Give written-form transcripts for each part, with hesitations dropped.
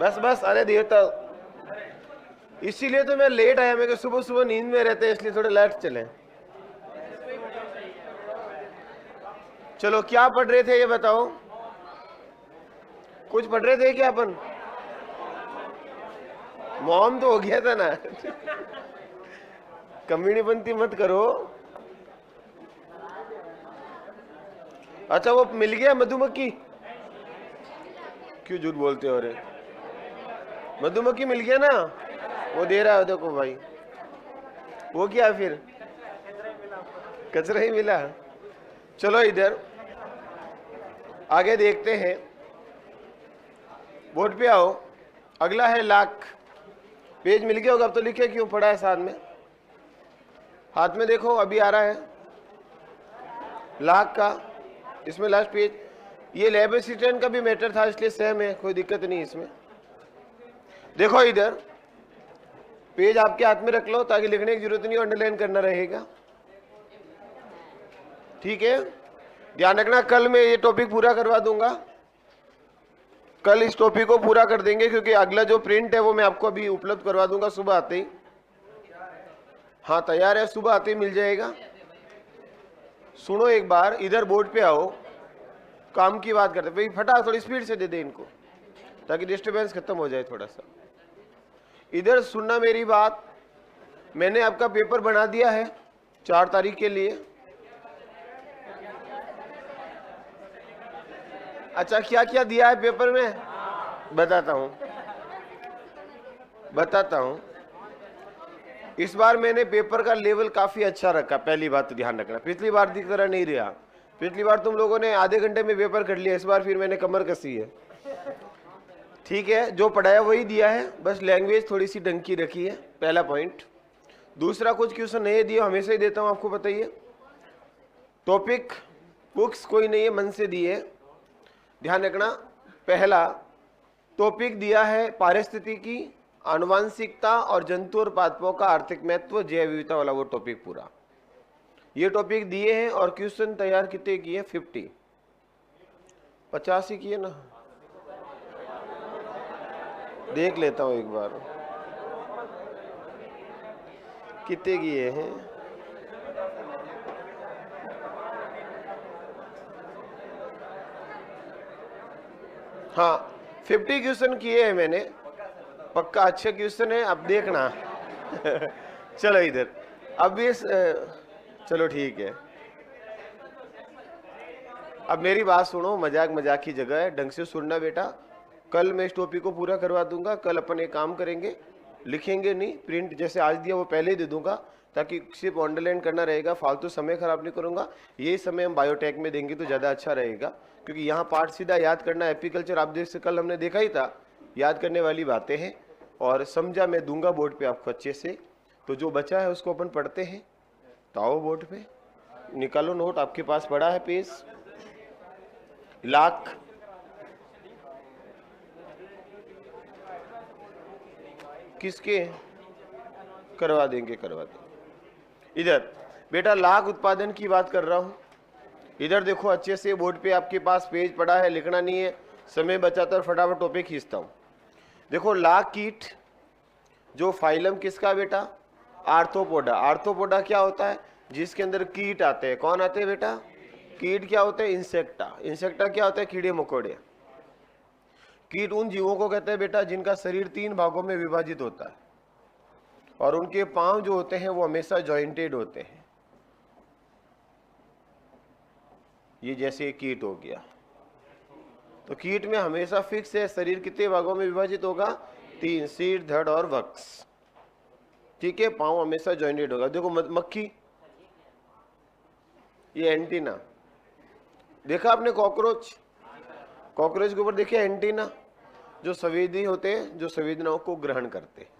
बस बस, अरे देवता, इसीलिए तो मैं लेट आया। मैं सुबह सुबह नींद में रहते हैं, इसलिए थोड़े लेट चले। चलो, क्या पढ़ रहे थे ये बताओ? कुछ पढ़ रहे थे क्या अपन? मॉम तो हो गया था ना। कमीनी बनती मत करो। अच्छा, वो मिल गया मधुमक्खी? क्यों झूठ बोलते हो रे? मधुमक्खी मिल गया ना? वो दे रहा है, देखो भाई। वो क्या फिर? कचरा ही मिला। चलो इधर आगे देखते हैं, बोर्ड पे आओ। अगला है लाख। पेज मिल गया होगा, अब तो लिखे क्यों पड़ा है साथ में? हाथ में देखो, अभी आ रहा है लाख का, इसमें लास्ट पेज। ये लैब असिस्टेंट का भी मैटर था, इसलिए सेम है, कोई दिक्कत नहीं इसमें। देखो इधर, पेज आपके हाथ में रख लो ताकि लिखने की जरूरत नहीं, अंडरलाइन करना रहेगा। ठीक है, ध्यान रखना, कल मैं ये टॉपिक पूरा करवा दूंगा। कल इस टॉपिक को पूरा कर देंगे, क्योंकि अगला जो प्रिंट है वो मैं आपको अभी उपलब्ध करवा दूंगा सुबह आते ही। हाँ तैयार है, सुबह आते ही मिल जाएगा। सुनो एक बार, इधर बोर्ड पे आओ, काम की बात करते भाई। फटा थोड़ी स्पीड से दे दे इनको, ताकि डिस्टर्बेंस खत्म हो जाए थोड़ा सा। इधर सुनना मेरी बात, मैंने आपका पेपर बना दिया है 4 तारीख के लिए। अच्छा, क्या क्या दिया है पेपर में बताता हूं। इस बार मैंने पेपर का लेवल काफी अच्छा रखा। पहली बात तो ध्यान रखना, पिछली बार की तरह नहीं रहा। पिछली बार तुम लोगों ने आधे घंटे में पेपर कर लिया, इस बार फिर मैंने कमर कसी है। ठीक है, जो पढ़ाया वही दिया है, बस लैंग्वेज थोड़ी सी ढंग की रखी है, पहला पॉइंट। दूसरा, कुछ क्वेश्चन नहीं दिए, हमेशा ही देता हूं, आपको बताइए। टॉपिक बुक्स कोई नहीं है, मन से दिए। ध्यान रखना, पहला टॉपिक दिया है पारिस्थितिकी, आनुवांशिकता और जंतु और पादपों का आर्थिक महत्व, जैव विविधता वाला वो टॉपिक पूरा। ये टॉपिक दिए हैं और क्वेश्चन तैयार कितने किए? 50 ही किए ना? देख लेता हूं एक बार कितने किए हैं। हाँ, 50 क्वेश्चन किए हैं मैंने, पक्का अच्छे क्वेश्चन है, अब देखना। चलो इधर, अब ये चलो ठीक है, अब मेरी बात सुनो, मजाक मजाक की जगह है, ढंग से सुनना बेटा। कल मैं इस टॉपिक को पूरा करवा दूंगा। कल अपन एक काम करेंगे, लिखेंगे नहीं, प्रिंट जैसे आज दिया वो पहले ही दे दूंगा, ताकि सिर्फ अंडरलाइन करना रहेगा, फालतू समय खराब नहीं करूंगा। यही समय हम बायोटेक में देंगे तो ज़्यादा अच्छा रहेगा, क्योंकि यहाँ पार्ट सीधा याद करना। एपीकल्चर आप देख से कल हमने देखा ही था, याद करने वाली बातें हैं, और समझा मैं दूंगा बोर्ड पे आपको अच्छे से। तो जो बचा है उसको अपन पढ़ते हैं। तो आओ बोर्ड पे, निकालो नोट, आपके पास पड़ा है पेज। लाख किसके? करवा देंगे। इधर बेटा लाख उत्पादन की बात कर रहा हूं। इधर देखो अच्छे से, बोर्ड पे आपके पास पेज पड़ा है, लिखना नहीं है, समय बचाता और फटाफट टॉपिक खींचता हूं। देखो, लाख कीट, जो फाइलम किसका बेटा? आर्थ्रोपोडा। आर्थ्रोपोडा क्या होता है? जिसके अंदर कीट आते हैं। कौन आते हैं बेटा? कीट क्या होते हैं? इंसेक्टा। इंसेक्टा क्या होता है? कीड़े मकोड़े। कीट उन जीवों को कहते हैं बेटा जिनका शरीर 3 भागों में विभाजित होता है, और उनके पांव जो होते हैं वो हमेशा जॉइंटेड होते हैं। ये जैसे कीट हो गया, तो कीट में हमेशा फिक्स है, शरीर कितने भागों में विभाजित होगा? 3, सिर, धड़ और वक्ष। ठीक है, पांव हमेशा जॉइंटेड होगा। देखो मक्खी, ये एंटीना देखा आपने? कॉकरोच के ऊपर देखिए एंटीना, जो संवेदी होते हैं, जो संवेदनाओं को ग्रहण करते हैं।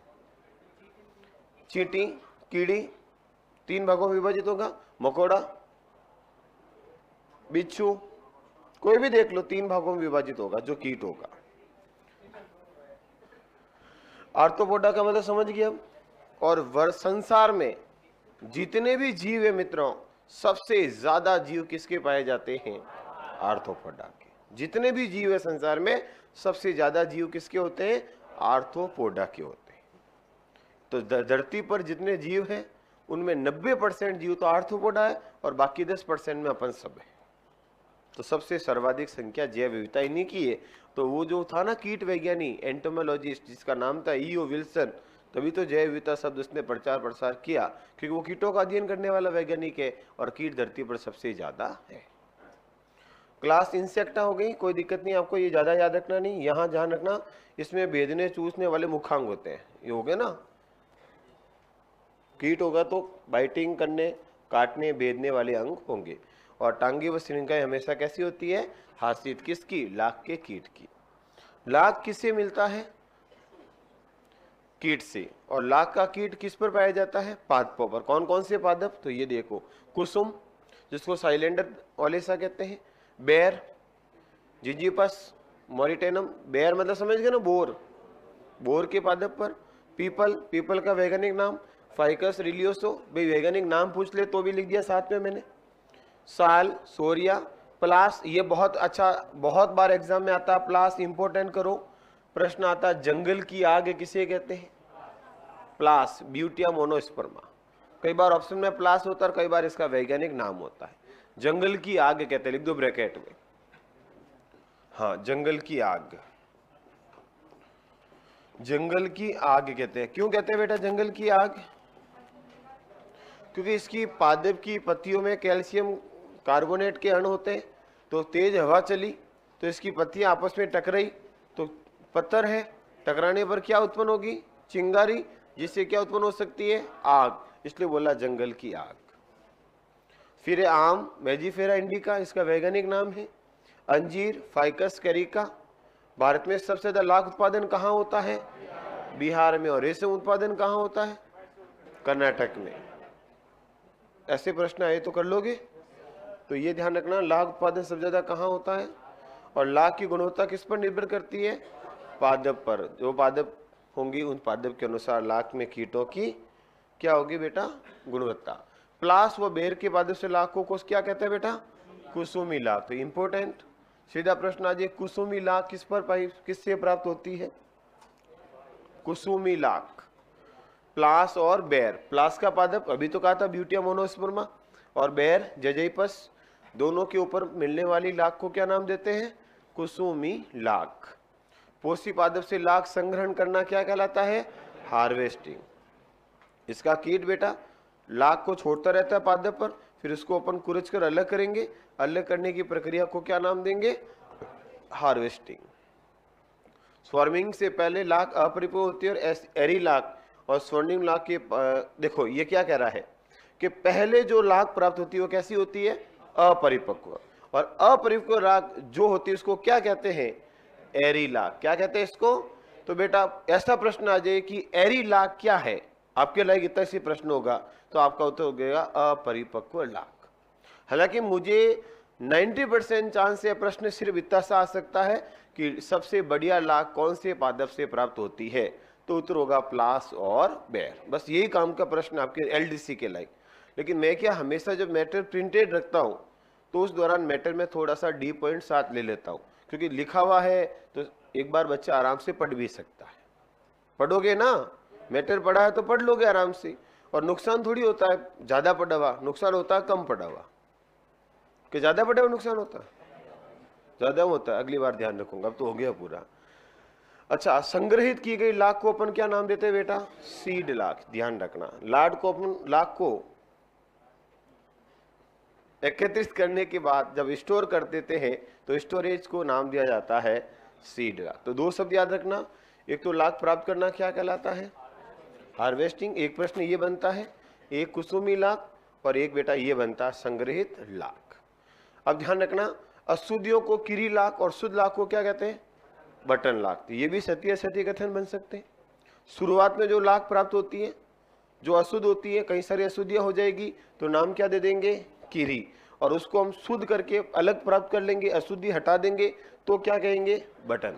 चींटी, कीड़ी 3 भागों में विभाजित होगा। मकोड़ा, बिच्छू, कोई भी देख लो, 3 भागों में विभाजित होगा जो कीट होगा। आर्थ्रोपोडा का मतलब समझ गए अब। और संसार में जितने भी जीव है मित्रों, सबसे ज्यादा जीव किसके पाए जाते हैं? आर्थ्रोपोडा के। जितने भी जीव है संसार में, सबसे ज्यादा जीव किसके होते हैं? आर्थ्रोपोडा के होते हैं। तो धरती पर जितने जीव हैं उनमें 90% जीव तो आर्थ्रोपोडा है और बाकी 10% में अपन सब है। तो सबसे सर्वाधिक संख्या जैव विविधता इन्हीं की है। तो वो जो था ना कीट वैज्ञानिक एंटोमोलॉजिस्ट, जिसका नाम था ईओ विल्सन, तभी तो जैव विविधता शब्द उसने प्रचार प्रसार किया, क्योंकि वो कीटों का अध्ययन करने वाला वैज्ञानिक है और कीट धरती पर सबसे ज्यादा है। क्लास इंसेक्टा हो गई, कोई दिक्कत नहीं, आपको ये ज्यादा याद रखना नहीं। यहाँ ध्यान रखना, इसमें भेदने चूसने वाले मुखांग होते हैं, ये हो गए ना। कीट होगा तो बाइटिंग करने, काटने, भेदने वाले अंग होंगे। और टांगे व श्रृंखलाएं हमेशा कैसी होती है? हार्सित किसकी? लाख के कीट की। लाख किससे मिलता है? कीट से। और लाख का कीट किस पर पाया जाता है? पादपों पर। कौन कौन से पादप? तो ये देखो, कुसुम जिसको साइलेंडर ओलेसा कहते हैं, बेर, जिजीपस, मॉरिटेनम, बेर मतलब समझ गए ना, बोर, बोर के पादप पर। पीपल, पीपल का वैज्ञानिक नाम फाइकस रिलियोसो, भाई वैज्ञानिक नाम पूछ ले तो भी लिख दिया साथ में मैंने। साल, सोरिया, प्लास, ये बहुत अच्छा, बहुत बार एग्जाम में आता है, प्लास इंपोर्टेंट करो। प्रश्न आता है जंगल की आग किसे कहते हैं? प्लास, ब्यूटिया मोनोस्पर्मा। कई बार ऑप्शन में प्लास होता है, कई बार इसका वैज्ञानिक नाम होता है। जंगल की आग कहते हैं, लिख दो ब्रैकेट में। हाँ, जंगल की आग, जंगल की आग कहते हैं। क्यों कहते हैं बेटा जंगल की आग? क्योंकि इसकी पादप की पत्तियों में कैल्शियम कार्बोनेट के अणु होते हैं। तो तेज हवा चली तो इसकी पत्तियां आपस में टकराई, तो पत्थर है, टकराने पर क्या उत्पन्न होगी? चिंगारी, जिससे क्या उत्पन्न हो सकती है? आग, इसलिए बोला जंगल की आग। फिर आम, मेजिफेरा इंडिका, इसका वैज्ञानिक नाम है। अंजीर, फाइकस कैरिका। भारत में सबसे ज्यादा लाख उत्पादन कहाँ होता है? बिहार में। और रेशम उत्पादन कहाँ होता है? कर्नाटक में। ऐसे प्रश्न आए तो कर लोगे, तो ये ध्यान रखना, लाख उत्पादन सबसे ज्यादा कहाँ होता है? और लाख की गुणवत्ता किस पर निर्भर करती है? पादप पर। जो पादप होंगी उन पादप के अनुसार लाख में कीटों की क्या होगी बेटा? गुणवत्ता। प्लास व बेर के पादप से लाखों को क्या कहते हैं बेटा? कुसुमी लाख। तो इंपोर्टेंट सीधा प्रश्न आ जाए, कुसुमी लाख किससे प्राप्त होती है? कुसुमी लाख। प्लास और बेर, प्लास का पादप अभी तो कहा था ब्यूटिया मोनोस्पर्मा, और बेर जजैपस, दोनों के ऊपर मिलने वाली लाख को क्या नाम देते हैं? कुसुमी लाख। पोषी पादप से लाख संग्रहण करना क्या कहलाता है? हार्वेस्टिंग। इसका कीट बेटा लाख को छोड़ता रहता है पादप पर, फिर उसको अपन कुरच कर अलग करेंगे, अलग करने की प्रक्रिया को क्या नाम देंगे? हार्वेस्टिंग। स्वर्मिंग से पहले लाख अपरिपक्व होती है और एरी लाख और स्वर्णिम लाख के देखो ये क्या कह रहा है कि पहले जो लाख प्राप्त होती है वो कैसी होती है? अपरिपक्व। और अपरिपक्व लाख जो होती है उसको क्या कहते हैं? एरी लाख। क्या कहते हैं इसको? तो बेटा ऐसा प्रश्न आ जाए कि एरी लाख क्या है, आपके लायक इतना सी प्रश्न होगा तो आपका उत्तर हो गया अपरिपक्व लाख। हालांकि मुझे 90% चांस है प्रश्न सिर्फ इतना सा आ सकता है कि सबसे बढ़िया लाख कौन से पादप से प्राप्त होती है, तो उत्तर होगा प्लास और बेर। बस यही काम का प्रश्न आपके एलडीसी के लायक। लेकिन मैं क्या हमेशा जब मैटर प्रिंटेड रखता हूँ तो उस दौरान मैटर में थोड़ा सा डी पॉइंट साथ ले लेता हूँ, क्योंकि लिखा हुआ है तो एक बार बच्चा आराम से पढ़ भी सकता है। पढ़ोगे ना, मैटर पढ़ा है तो पढ़ लोगे आराम से, और नुकसान थोड़ी होता है ज्यादा पढ़ा हुआ, नुकसान होता है कम पढ़ा हुआ। कि ज्यादा पढ़ा हुआ नुकसान होता है? ज्यादा होता है। अगली बार ध्यान रखूंगा, अब तो हो गया पूरा। अच्छा, संग्रहित की गई लाख को अपन क्या नाम देते हैं बेटा? सीड लाख। ध्यान रखना, लाख को एकत्रित करने के बाद जब स्टोर कर देते हैं तो स्टोरेज को नाम दिया जाता है सीड लाख। तो दो शब्द याद रखना, एक तो लाख प्राप्त करना क्या कहलाता है? हार्वेस्टिंग। एक प्रश्न ये बनता है, एक कुसुमी लाख, और एक बेटा ये बनता है संग्रहित लाख। अब ध्यान रखना, अशुद्धियों को किरी लाख और शुद्ध लाख को क्या कहते हैं? बटन लाख। तो ये भी सत्य असत्य कथन बन सकते हैं। शुरुआत में जो लाख प्राप्त होती है जो अशुद्ध होती है, कई सारी अशुद्धियां हो जाएगी तो नाम क्या दे देंगे? किरी। और उसको हम शुद्ध करके अलग प्राप्त कर लेंगे, अशुद्धि हटा देंगे तो क्या कहेंगे? बटन।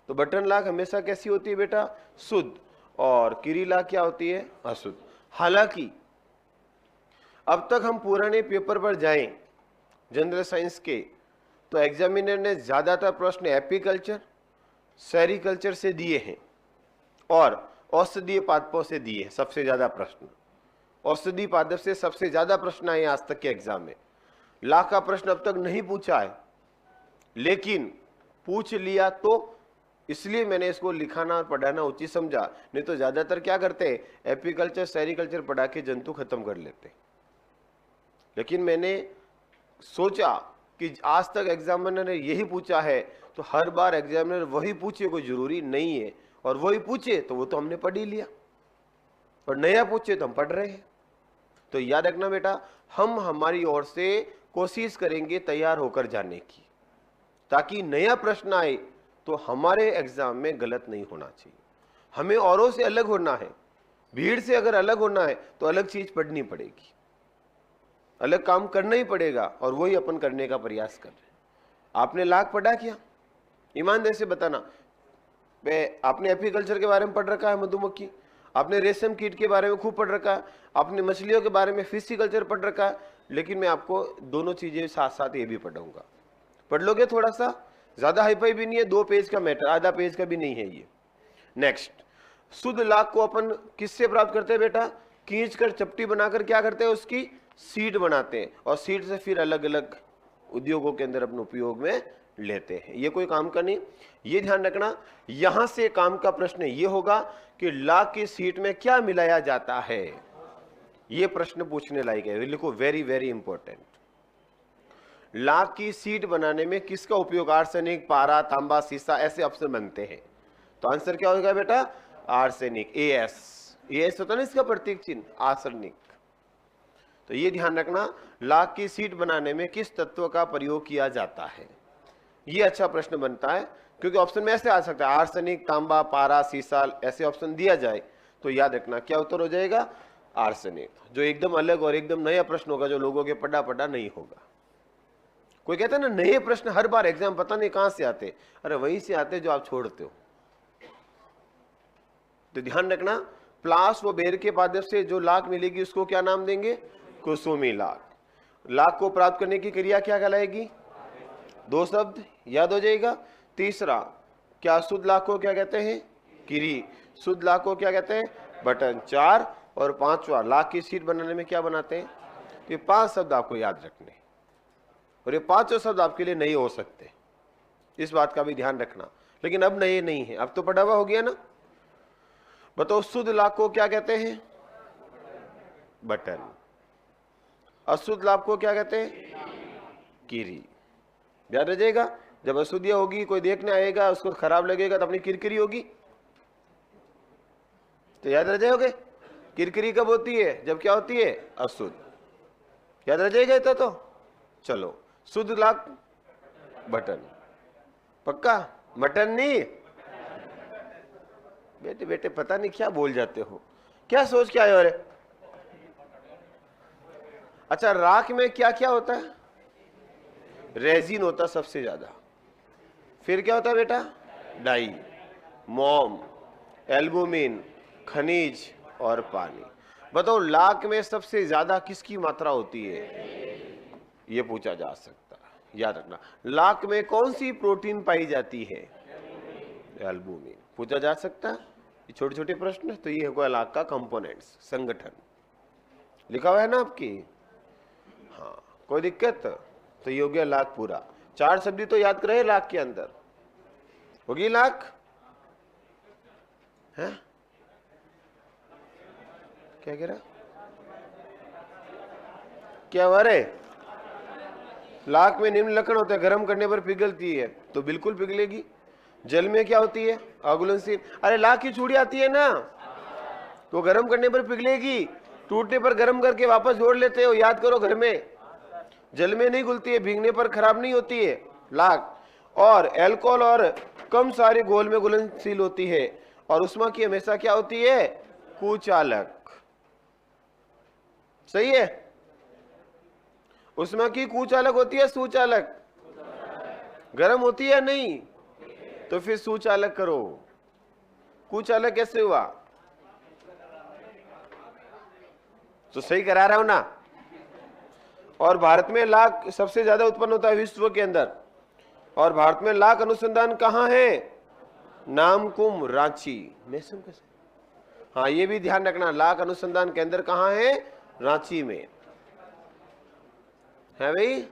तो बटन लाख हमेशा कैसी होती है बेटा? शुद्ध। और किरी लाख क्या होती है? अशुद्ध। हालांकि अब तक हम पुराने पेपर पर जाएं जनरल साइंस के, तो एग्जामिनर ने ज्यादातर प्रश्न एपीकल्चर, सेरिकल्चर से दिए हैं और औषधीय पादपों से दिए हैं सबसे ज्यादा प्रश्न। औषधीय पादप से सबसे ज्यादा प्रश्न आए आज तक के एग्जाम में। लाख का प्रश्न अब तक नहीं पूछा है, लेकिन पूछ लिया तो इसलिए मैंने इसको लिखाना और पढ़ाना उचित समझा। नहीं तो ज्यादातर क्या करते हैं, एपीकल्चर सेरिकल्चर पढ़ा के जंतु खत्म कर लेते। लेकिन मैंने सोचा कि आज तक एग्जामिनर ने यही पूछा है तो हर बार एग्जामिनर वही पूछे कोई जरूरी नहीं है, और वही पूछे तो वो तो हमने पढ़ ही लिया, और नया पूछे तो हम पढ़ रहे हैं। तो याद रखना बेटा, हम हमारी ओर से कोशिश करेंगे तैयार होकर जाने की, ताकि नया प्रश्न आए तो हमारे एग्जाम में गलत नहीं होना चाहिए। हमें औरों से अलग होना है, भीड़ से अगर अलग होना है तो अलग चीज पढ़नी पड़ेगी, अलग काम करना ही पड़ेगा, और वही अपन करने का प्रयास कर रहे हैं। आपने लाख पढ़ा क्या, ईमानदारी से बताना। आपने एपीकल्चर के बारे में पढ़ रखा है, मधुमक्खी, आपने रेशम कीट के बारे में खूब पढ़ रखा है, आपने मछलियों के बारे में फिशिकल्चर पढ़ रखा है, लेकिन मैं आपको दोनों चीजें साथ साथ ये भी पढ़ाऊंगा। पढ़ लोगे थोड़ा सा, ज्यादा हाईफाई भी नहीं है, 2 पेज का मैटर, आधा पेज का भी नहीं है ये। नेक्स्ट, शुद्ध लाख को अपन किससे प्राप्त करते हैं बेटा, खींच कर चपटी बनाकर क्या करते हैं, उसकी सीड बनाते हैं, और सीड से फिर अलग अलग उद्योगों के अंदर अपने उपयोग में लेते हैं। ये कोई काम का नहीं, ये ध्यान रखना। यहां से काम का प्रश्न ये होगा कि लाख की सीड में क्या मिलाया जाता है, ये प्रश्न पूछने लायक है, लिखो, वेरी वेरी इंपॉर्टेंट। लाख की सीट बनाने में किसका उपयोग, आर्सेनिक, पारा, तांबा, सीसा, ऐसे ऑप्शन बनते हैं। तो आंसर क्या होगा बेटा, आर्सेनिक, एएस होता है ना इसका प्रतीक चिन्ह, आर्सेनिक। तो ये ध्यान रखना, लाख की सीट बनाने में किस तत्व का प्रयोग किया जाता है, ये अच्छा प्रश्न बनता है, क्योंकि ऑप्शन में ऐसे आ सकता है आर्सेनिक, तांबा, पारा, सीसा, ऐसे ऑप्शन दिया जाए तो याद रखना क्या उत्तर हो जाएगा, आर्सेनिक, जो एकदम अलग और एकदम नया प्रश्न होगा, जो लोगों के पढ़ा नहीं होगा। कोई कहता है ना नए प्रश्न हर बार एग्जाम पता नहीं कहां से आते, अरे वहीं से आते जो आप छोड़ते हो। तो ध्यान रखना, प्लास व बेर के पादप से जो लाख मिलेगी उसको क्या नाम देंगे, कुसुमी लाख। लाख को प्राप्त करने की क्रिया क्या कहलाएगी, 2 शब्द याद हो जाएगा। तीसरा, क्या शुद्ध लाख को क्या कहते हैं, किरी, शुद्ध लाख को क्या कहते हैं, बटन। 4 और 5वां, लाख की सीट बनाने में क्या बनाते हैं। ये 5 शब्द आपको याद रखने, और ये 5 शब्द आपके लिए नहीं हो सकते, इस बात का भी ध्यान रखना। लेकिन अब नए नहीं है, अब तो पढ़ा हुआ हो गया ना। बताओ, शुद्ध लाख को क्या कहते हैं, बटन। अशुद्ध लाभ को क्या कहते हैं, कीरी। याद रह जाएगा, जब अशुद्धि होगी, कोई देखने आएगा, उसको खराब लगेगा तो अपनी किरकिरी होगी, तो याद रह जाओगे। किरकिरी कब होती है, जब क्या होती है, अशुद्ध। याद रह जाएगा इतना तो। चलो, शुद्ध लाख बटन, पक्का, मटन नहीं। बेटे बेटे पता नहीं क्या बोल जाते हो, क्या सोच के आए हो रे। अच्छा, राख में क्या क्या होता है, रेजिन होता है सबसे ज्यादा, फिर क्या होता है बेटा, डाई, मोम, एल्बुमिन, खनिज और पानी। बताओ, लाख में सबसे ज्यादा किसकी मात्रा होती है, यह पूछा जा सकता है, याद रखना। लाख में कौन सी प्रोटीन पाई जाती है, एल्बुमिन, पूछा जा सकता है। ये छोटे छोटे प्रश्न, तो ये होगा लाख का कंपोनेंट्स, संगठन लिखा हुआ है ना आपकी, हाँ, कोई दिक्कत, तो ये हो गया लाख पूरा। 4 शब्द तो याद करे लाख के अंदर, होगी लाख है, क्या कह रहा, क्या हुआ रे। लाख में निम्न लक्षण होते हैं, गर्म करने पर पिघलती है, तो बिल्कुल पिघलेगी। जल में क्या होती है, अघुलनशील। अरे लाख की चूड़ी आती है ना, तो गर्म करने पर पिघलेगी, टूटने पर गर्म करके वापस जोड़ लेते हो, याद करो घर में। जल में नहीं घुलती है, भीगने पर खराब नहीं होती है लाख। और अल्कोहल और कम सारे घोल में घुलनशील होती है, और उष्मा की हमेशा क्या होती है, कुचालक। सही है, उष्मा की कुचालक होती है, सुचालक। गर्म होती है नहीं, तो फिर सुचालक करो। कुचालक कैसे हुआ, तो सही करा रहा हूं ना। और भारत में लाख सबसे ज्यादा उत्पन्न होता है विश्व के अंदर, और भारत में लाख अनुसंधान कहाँ है? नामकुम, रांची में। सुन कैसे? हाँ, ये भी ध्यान रखना, लाख अनुसंधान केंद्र कहाँ है? रांची में है भाई।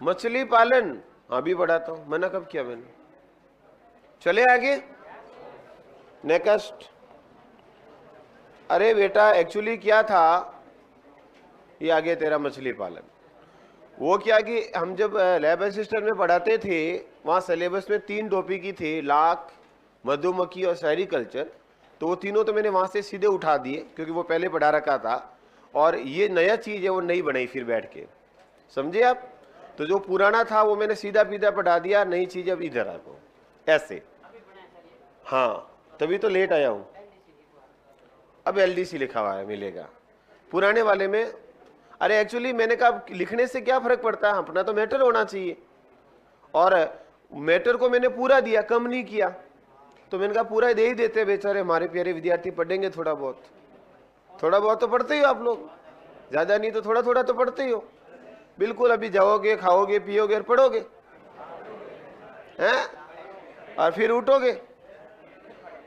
मछली पालन अभी बढ़ाता हूं, मना कब किया मैंने? चले आगे, नेक्स्ट। अरे बेटा एक्चुअली क्या था, ये आगे तेरा मछली पालन। वो क्या कि हम जब लैब असिस्टेंट में पढ़ाते थे, वहाँ सिलेबस में 3 टॉपिक ही थे, लाख, मधुमक्खी और सेरिकल्चर। तो वो तीनों तो मैंने वहाँ से सीधे उठा दिए क्योंकि वो पहले पढ़ा रखा था, और ये नया चीज़ है वो नहीं बनाई फिर बैठ के, समझे आप? तो जो पुराना था वो मैंने सीधा पीधा पढ़ा दिया, नई चीज़ अब इधर आ गो ऐसे। हाँ, तभी तो लेट आया हूँ। अब LDC लिखा हुआ है, मिलेगा पुराने वाले में। अरे एक्चुअली मैंने कहा लिखने से क्या फर्क पड़ता है, अपना तो मैटर होना चाहिए, और मैटर को मैंने पूरा दिया, कम नहीं किया। तो मैंने कहा पूरा दे ही देते, बेचारे हमारे प्यारे विद्यार्थी पढ़ेंगे थोड़ा बहुत। थोड़ा बहुत तो पढ़ते ही हो आप लोग, ज्यादा नहीं तो थोड़ा थोड़ा तो पढ़ते ही हो। बिल्कुल, अभी जाओगे, खाओगे, पियोगे और पढ़ोगे हैं, और फिर उठोगे,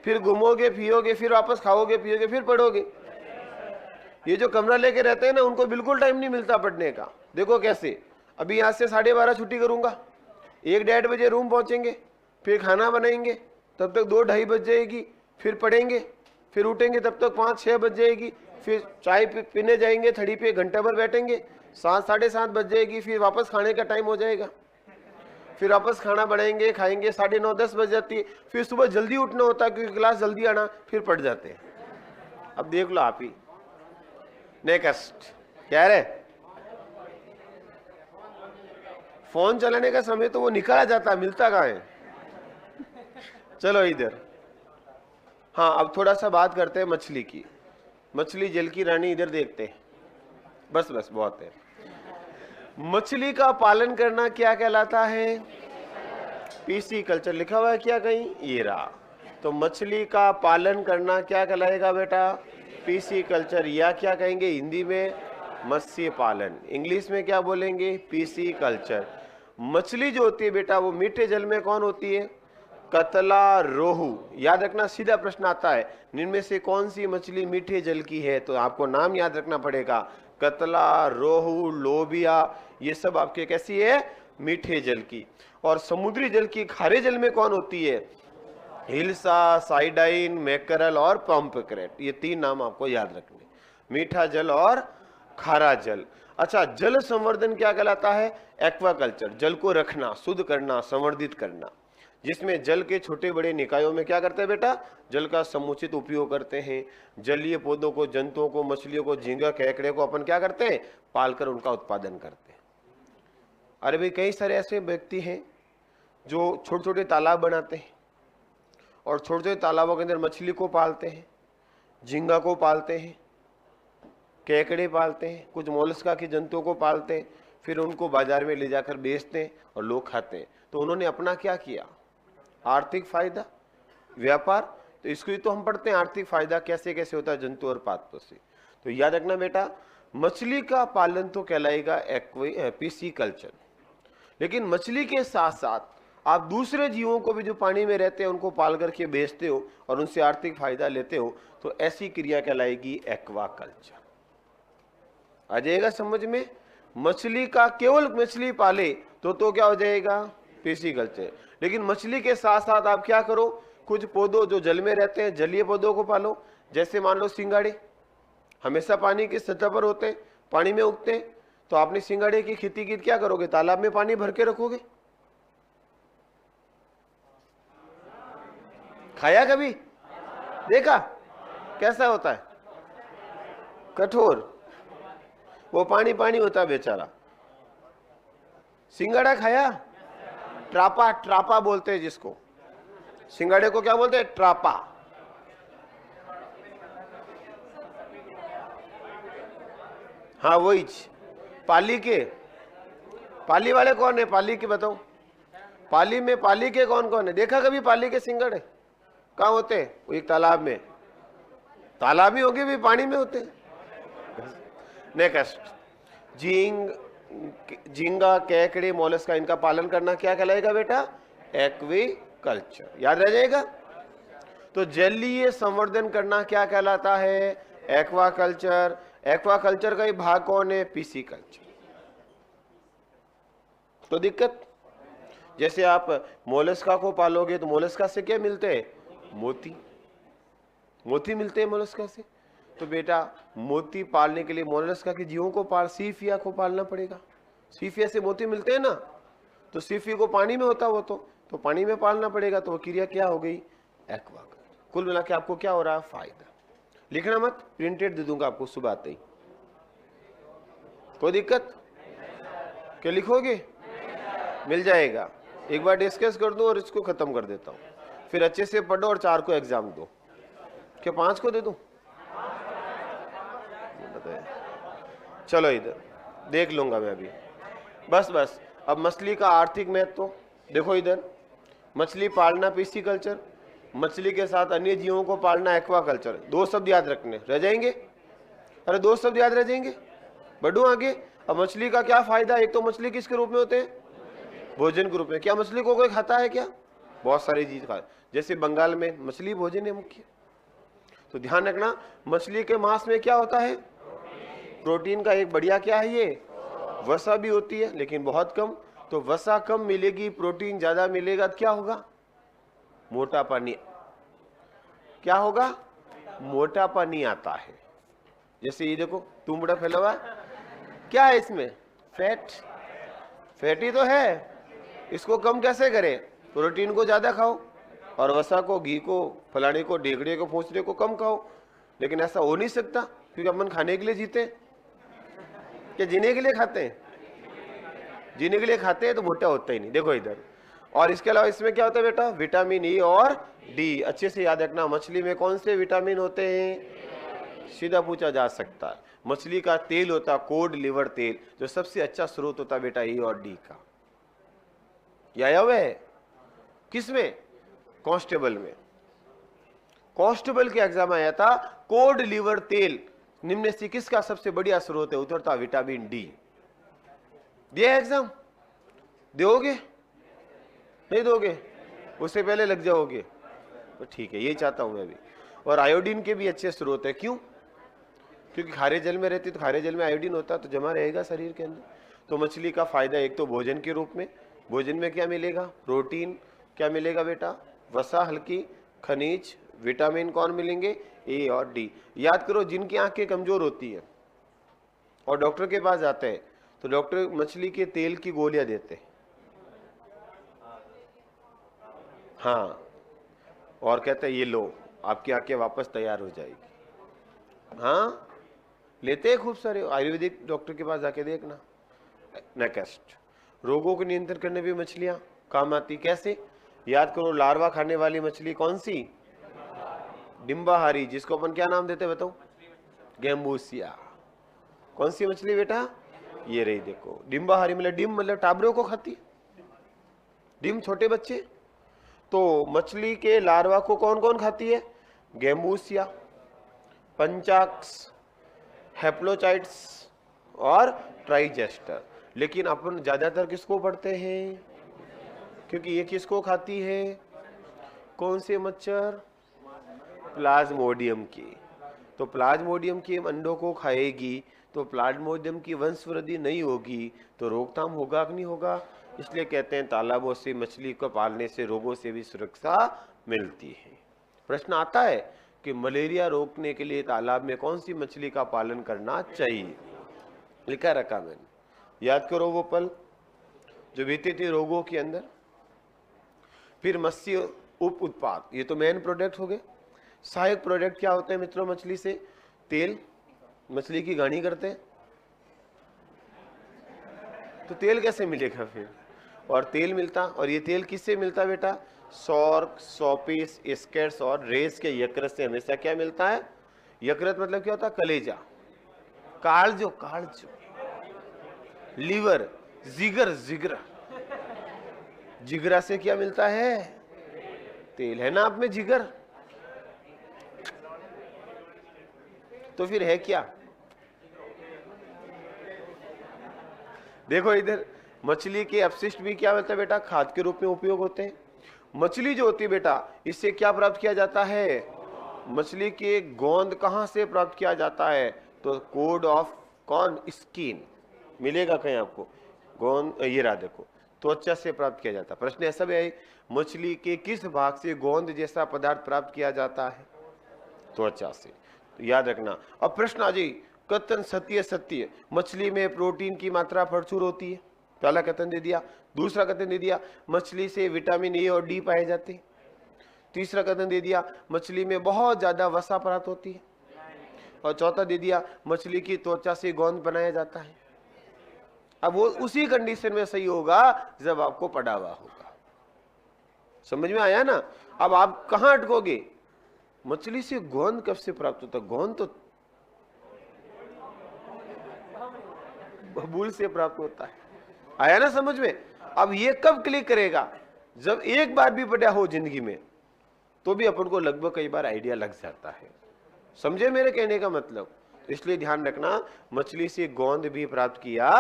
फिर घूमोगे, पियोगे, फिर वापस खाओगे, पियोगे, फिर पढ़ोगे। ये जो कमरा लेके रहते हैं ना, उनको बिल्कुल टाइम नहीं मिलता पढ़ने का। देखो कैसे, अभी यहाँ से 12:30 छुट्टी करूंगा, 1-1:30 बजे रूम पहुंचेंगे, फिर खाना बनाएंगे, तब तक 2-2:30 बज जाएगी, फिर पढ़ेंगे, फिर उठेंगे तब तक 5-6 बज जाएगी, फिर चाय पीने जाएंगे, थड़ी पे घंटे भर बैठेंगे, 7-7:30 बज जाएगी, फिर वापस खाने का टाइम हो जाएगा, फिर वापस खाना बनाएंगे, खाएंगे, 9:30-10 बज जाती है, फिर सुबह जल्दी उठना होता है क्योंकि क्लास जल्दी आना, फिर पढ़ जाते हैं। अब देख लो आप ही। नेक्स्ट क्या है, फोन चलाने का समय तो वो निकाला जाता, मिलता कहाँ है? चलो इधर। हाँ, अब थोड़ा सा बात करते हैं मछली की। मछली जल की रानी, इधर देखते हैं। बस बस बहुत है। मछली का पालन करना क्या कहलाता है? PC culture. लिखा हुआ है क्या कहीं? ये रहा। तो मछली का पालन करना क्या कहलाएगा बेटा? पीसी कल्चर, या क्या कहेंगे हिंदी में? मत्स्य पालन। इंग्लिश में क्या बोलेंगे? PC culture. मछली जो होती है बेटा वो मीठे जल में कौन होती है? कतला, रोहू। याद रखना, सीधा प्रश्न आता है, इनमें से कौन सी मछली मीठे जल की है? तो आपको नाम याद रखना पड़ेगा, कतला, रोहू, लोबिया, ये सब आपके कैसी है? मीठे जल की। और समुद्री जल की, खारे जल में कौन होती है? हिल्सा, साइडाइन, मैकरल और पॉम्फ्रेट। ये 3 नाम आपको याद रखने, मीठा जल और खारा जल। अच्छा, जल संवर्धन क्या कहलाता है? एक्वाकल्चर। जल को रखना, शुद्ध करना, संवर्धित करना, जिसमें जल के छोटे बड़े निकायों में क्या करते हैं बेटा? जल का समुचित उपयोग करते हैं। जलीय पौधों को, जंतुओं को, मछलियों को, झींगा, केकड़े को अपन क्या करते हैं? पालकर उनका उत्पादन करते हैं। अरे भाई, कई सारे ऐसे व्यक्ति हैं जो छोटे छोटे तालाब बनाते हैं और छोटे छोटे तालाबों के अंदर मछली को पालते हैं, झींगा को पालते हैं, केकड़े पालते हैं, कुछ मोलस्का के जंतुओं को पालते हैं, फिर उनको बाजार में ले जाकर बेचते हैं और लोग खाते हैं। तो उन्होंने अपना क्या किया? आर्थिक फायदा, व्यापार। तो इसको ही तो हम पढ़ते हैं, आर्थिक फायदा कैसे कैसे होता है जंतु और पादपों से। तो याद रखना बेटा, मछली का पालन तो कहलाएगा पीसी कल्चर। लेकिन मछली के साथ साथ आप दूसरे जीवों को भी जो पानी में रहते हैं उनको पाल करके बेचते हो और उनसे आर्थिक फायदा लेते हो, तो ऐसी क्रिया कहलाएगी एक्वा कल्चर। आ जाएगा समझ में? मछली का केवल मछली पाले तो क्या हो जाएगा? PC culture. लेकिन मछली के साथ साथ आप क्या करो? कुछ पौधों जो जल में रहते हैं, जलीय पौधों को पालो। जैसे मान लो सिंगाड़े हमेशा पानी की सतह पर होते हैं, पानी में उगते हैं, तो आपने सिंगाड़े की खेती की, क्या करोगे? तालाब में पानी भर के रखोगे। खाया कभी? देखा कैसा होता है? कठोर, वो पानी पानी होता है बेचारा। सिंगाड़ा खाया? ट्रापा, ट्रापा बोलते हैं जिसको। सिंगाड़े को क्या बोलते हैं? ट्रापा। हाँ वही। पाली के, पाली वाले कौन है? पाली के बताओ। पाली में पाली के कौन कौन है? देखा कभी पाली के सिंगाड़े? कहाँ होते हैं? वो एक तालाब में। तालाब ही होंगे भी, पानी में होते हैं। नेक्स्ट, झींग, झींगा, केकड़े, मोलस्का, इनका पालन करना क्या कहलाएगा बेटा? एक्वीकल्चर। याद रह जाएगा। तो जलीय संवर्धन करना क्या कहलाता है? एक्वाकल्चर। एक्वाकल्चर का ही भाग कौन है? पिसिकल्चर। तो दिक्कत, जैसे आप मोलस्का को पालोगे तो मोलस्का से क्या मिलते हैं? मोती। मोती मिलते हैं मोलस्का से। तो बेटा मोती पालने के लिए मोलस्का के जीवों को सीफिया को पालना पड़ेगा। सीफिया से मोती मिलते हैं ना, तो सीफिया को पानी में होता वो तो पानी में पालना पड़ेगा। तो वो क्रिया क्या हो गई? एक्वाकल्चर। कुल मिला के आपको क्या हो रहा है? फायदा। लिखना मत, प्रिंटेड दे दूंगा आपको सुबह आते ही। कोई दिक्कत? क्या लिखोगे? मिल जाएगा। एक बार डिस्कस कर दो और इसको खत्म कर देता हूं, फिर अच्छे से पढ़ो और 4 को एग्जाम दो। क्या 5 को दे दूं? चलो इधर देख लूंगा मैं अभी। बस अब मछली का आर्थिक महत्व देखो। इधर मछली पालना पिसिकल्चर, मछली के साथ अन्य जीवों को पालना एक्वाकल्चर। 2 शब्द याद रखने रह जाएंगे। अरे 2 शब्द याद रह जाएंगे। बढ़ो आगे। अब मछली का क्या फायदा? एक तो मछली किसके रूप में होते हैं? भोजन के रूप में। क्या मछली को कोई खाता है क्या? बहुत सारी चीज खाता। जैसे बंगाल में मछली भोजन है मुख्य। तो ध्यान रखना, मछली के मांस में क्या होता है? प्रोटीन का एक बढ़िया क्या है ये? वसा भी होती है, लेकिन बहुत कम। तो वसा कम मिलेगी, प्रोटीन ज्यादा मिलेगा, क्या होगा? मोटापा नहीं। क्या होगा? मोटापा नहीं आता है। जैसे ये देखो तुमड़ा फैला हुआ, क्या है इसमें? फैट। फैट ही तो है। इसको कम कैसे करें? प्रोटीन को ज्यादा खाओ और वसा को, घी को, फलाने को, डेगड़े को, फूसरे को कम खाओ। लेकिन ऐसा हो नहीं सकता, क्योंकि अपन खाने के लिए जीते हैं। क्या जीने के लिए खाते हैं? जीने के लिए खाते हैं तो मोटा होता ही नहीं। देखो इधर। और इसके अलावा इसमें क्या होता है बेटा? विटामिन ई और डी। अच्छे से याद रखना, मछली में कौन से विटामिन होते हैं? सीधा पूछा जा सकता है। मछली का तेल होता कोड लिवर तेल, जो सबसे अच्छा स्रोत होता बेटा ई और डी का। ये आया हुआ है किसमें? कांस्टेबल में। कांस्टेबल के एग्जाम आया था। कोड लिवर तेल निम्न से किसका सबसे बढ़िया स्रोत है? उत्तर था विटामिन डी। दिया एग्जाम? दोगे? नहीं दोगे? उससे पहले लग जाओगे? तो ठीक है, यही चाहता हूं मैं भी। और आयोडीन के भी अच्छे स्रोत है। क्यों? क्योंकि खारे जल में रहती, तो खारे जल में आयोडीन होता तो जमा रहेगा शरीर के अंदर। तो मछली का फायदा एक तो भोजन के रूप में। भोजन में क्या मिलेगा? प्रोटीन। क्या मिलेगा बेटा? वसा हल्की, खनिज, विटामिन कौन मिलेंगे? ए और डी। याद करो, जिनकी आंखें कमजोर होती है और डॉक्टर के पास जाते हैं तो डॉक्टर मछली के तेल की गोलियां देते हैं। हाँ, और कहते हैं ये लो, आपकी आंखें वापस तैयार हो जाएगी। हाँ, लेते हैं खूब सारे। आयुर्वेदिक डॉक्टर के पास जाके देखना। नेक्स्ट, रोगों को नियंत्रण करने भी मछलियां काम आती। कैसे? याद करो, लार्वा खाने वाली मछली कौन सी? डिम्बाहारी, जिसको अपन क्या नाम देते हैं बताओ? गैम्बूसिया। कौन सी मछली बेटा? ये रही देखो, डिम्बाहारी। मतलब डिम मतलब टाबरों को खाती। डिम छोटे बच्चे। तो मछली के लार्वा को कौन कौन खाती है? गैम्बूसिया, पंचाक्स, हेप्लोचाइट्स और ट्राइजेस्टर। लेकिन अपन ज्यादातर किसको पढ़ते हैं? क्योंकि ये किसको खाती है? कौन से मच्छर? प्लाज्मोडियम की। तो प्लाज्मोडियम के अंडों को खाएगी तो प्लाज्मोडियम की वंशवृद्धि नहीं होगी, तो रोकथाम होगा कि नहीं होगा? इसलिए कहते हैं तालाबों से मछली को पालने से रोगों से भी सुरक्षा मिलती है। प्रश्न आता है कि मलेरिया रोकने के लिए तालाब में कौन सी मछली का पालन करना चाहिए? लिखा रखा मैंने। याद करो वो पल जो बीते थे रोगों के अंदर। फिर मत्स्य उप उत्पाद, ये तो मेन प्रोडक्ट हो गए। सहायक प्रोडक्ट क्या होते हैं मित्रों? मछली से तेल, मछली की घानी करते हैं। तो तेल कैसे मिलेगा फिर? और तेल मिलता, और ये तेल किससे मिलता बेटा? सॉर्क, सोपिस, स्केट्स और रेस के यकृत से हमेशा क्या मिलता है? यकृत मतलब क्या होता है? कलेजा, कालजो, कालजो, लीवर, जिगर, जिगरा। जिगरा से क्या मिलता है? तेल। है ना आप में जिगर? तो फिर है क्या? देखो इधर, मछली के अपशिष्ट भी क्या होता है बेटा, खाद के रूप में उपयोग होते हैं। मछली जो होती है बेटा, इससे क्या प्राप्त किया जाता है, मछली के गोंद कहां से प्राप्त किया जाता है, तो कोड ऑफ कौन, स्किन मिलेगा कहीं आपको, गोंद ये रहा देखो, त्वचा से प्राप्त किया जाता है। प्रश्न ऐसा भी है, मछली के किस भाग से गोंद जैसा पदार्थ प्राप्त किया जाता है, त्वचा से, तो याद रखना। अब प्रश्न आ जाए, कथन सत्य सत्य, मछली में प्रोटीन की मात्रा प्रचुर होती है, पहला कथन दे दिया। दूसरा कथन दे दिया, मछली से विटामिन ए और डी पाए जाते हैं। तीसरा कथन दे दिया, मछली में बहुत ज्यादा वसा प्राप्त होती है। और चौथा दे दिया, मछली की त्वचा से गोंद बनाया जाता है। अब वो उसी कंडीशन में सही होगा जब आपको पढ़ा हुआ होगा। समझ में आया ना? अब आप कहां अटकोगे, मछली से गोंद कब से प्राप्त होता है, गोंद तो बबूल से प्राप्त होता है। आया ना समझ में? अब ये कब क्लिक करेगा, जब एक बार भी पढ़ा हो जिंदगी में, तो भी अपन को लगभग कई बार आइडिया लग जाता है। समझे मेरे कहने का मतलब? इसलिए ध्यान रखना, मछली से गोंद भी प्राप्त किया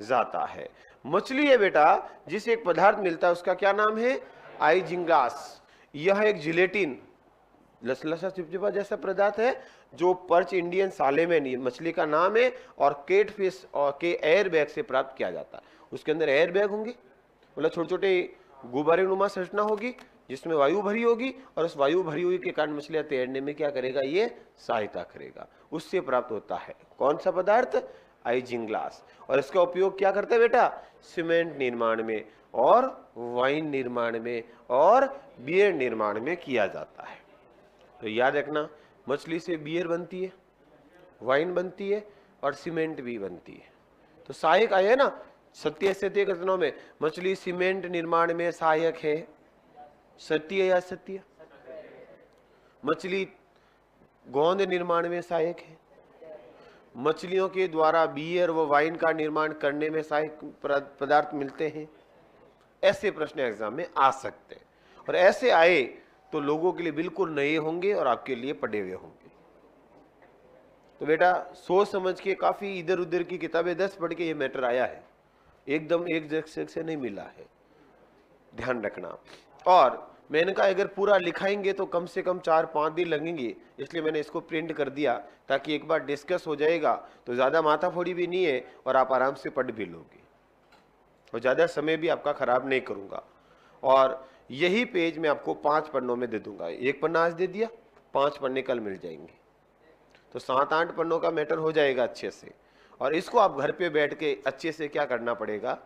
जाता है। मछली है बेटा, जिसे एक पदार्थ मिलता है, उसका क्या नाम है, आइजिंगास। यह एक जिलेटिन, लसलसा चिपचिपा जैसा पदार्थ है, जो पर्च इंडियन सालेमन मछली का नाम है, और केट फिश और के एयर बैग से प्राप्त किया जाता है। उसके अंदर एयर बैग होंगे, मतलब छोटे छोटे गुब्बारे नुमा संरचना होगी, जिसमें वायु भरी होगी, और उस वायु भरी हुई के कारण मछलियां तैरने में क्या करेगा, ये सहायता करेगा। उससे प्राप्त होता है कौन सा पदार्थ, आइजिंग्लास। और इसका उपयोग क्या करते हैं बेटा, सीमेंट निर्माण में, और वाइन निर्माण में, और बियर निर्माण में किया जाता है। तो याद रखना, मछली से बियर बनती है, वाइन बनती है, और सीमेंट भी बनती है। तो सहायक आए ना, सत्य असत्य कथनों में मछली सीमेंट निर्माण में सहायक है, सत्य या सत्य? मछली गोंद निर्माण में सहायक है, मछलियों के द्वारा बियर व वाइन का निर्माण करने में सहायक पदार्थ मिलते हैं। ऐसे प्रश्न एग्जाम में आ सकते हैं, और ऐसे आए तो लोगों के लिए बिल्कुल नए होंगे और आपके लिए पढ़े हुए होंगे। तो बेटा सोच समझ के, काफी इधर उधर की किताबें 10 पढ़ के ये मैटर आया है, एकदम एक जगह से नहीं मिला है, ध्यान रखना। और मैंने कहा अगर पूरा लिखाएंगे तो कम से कम 4-5 दिन लगेंगे, इसलिए मैंने इसको प्रिंट कर दिया, ताकि एक बार डिस्कस हो जाएगा तो ज़्यादा माथाफोड़ी भी नहीं है, और आप आराम से पढ़ भी लोगे, और ज़्यादा समय भी आपका खराब नहीं करूँगा। और यही पेज मैं आपको 5 पन्नों में दे दूंगा, एक पन्ना आज दे दिया, 5 पन्ने कल मिल जाएंगे, तो 7-8 पन्नों का मैटर हो जाएगा अच्छे से। और इसको आप घर पे बैठ के अच्छे से क्या करना पड़ेगा,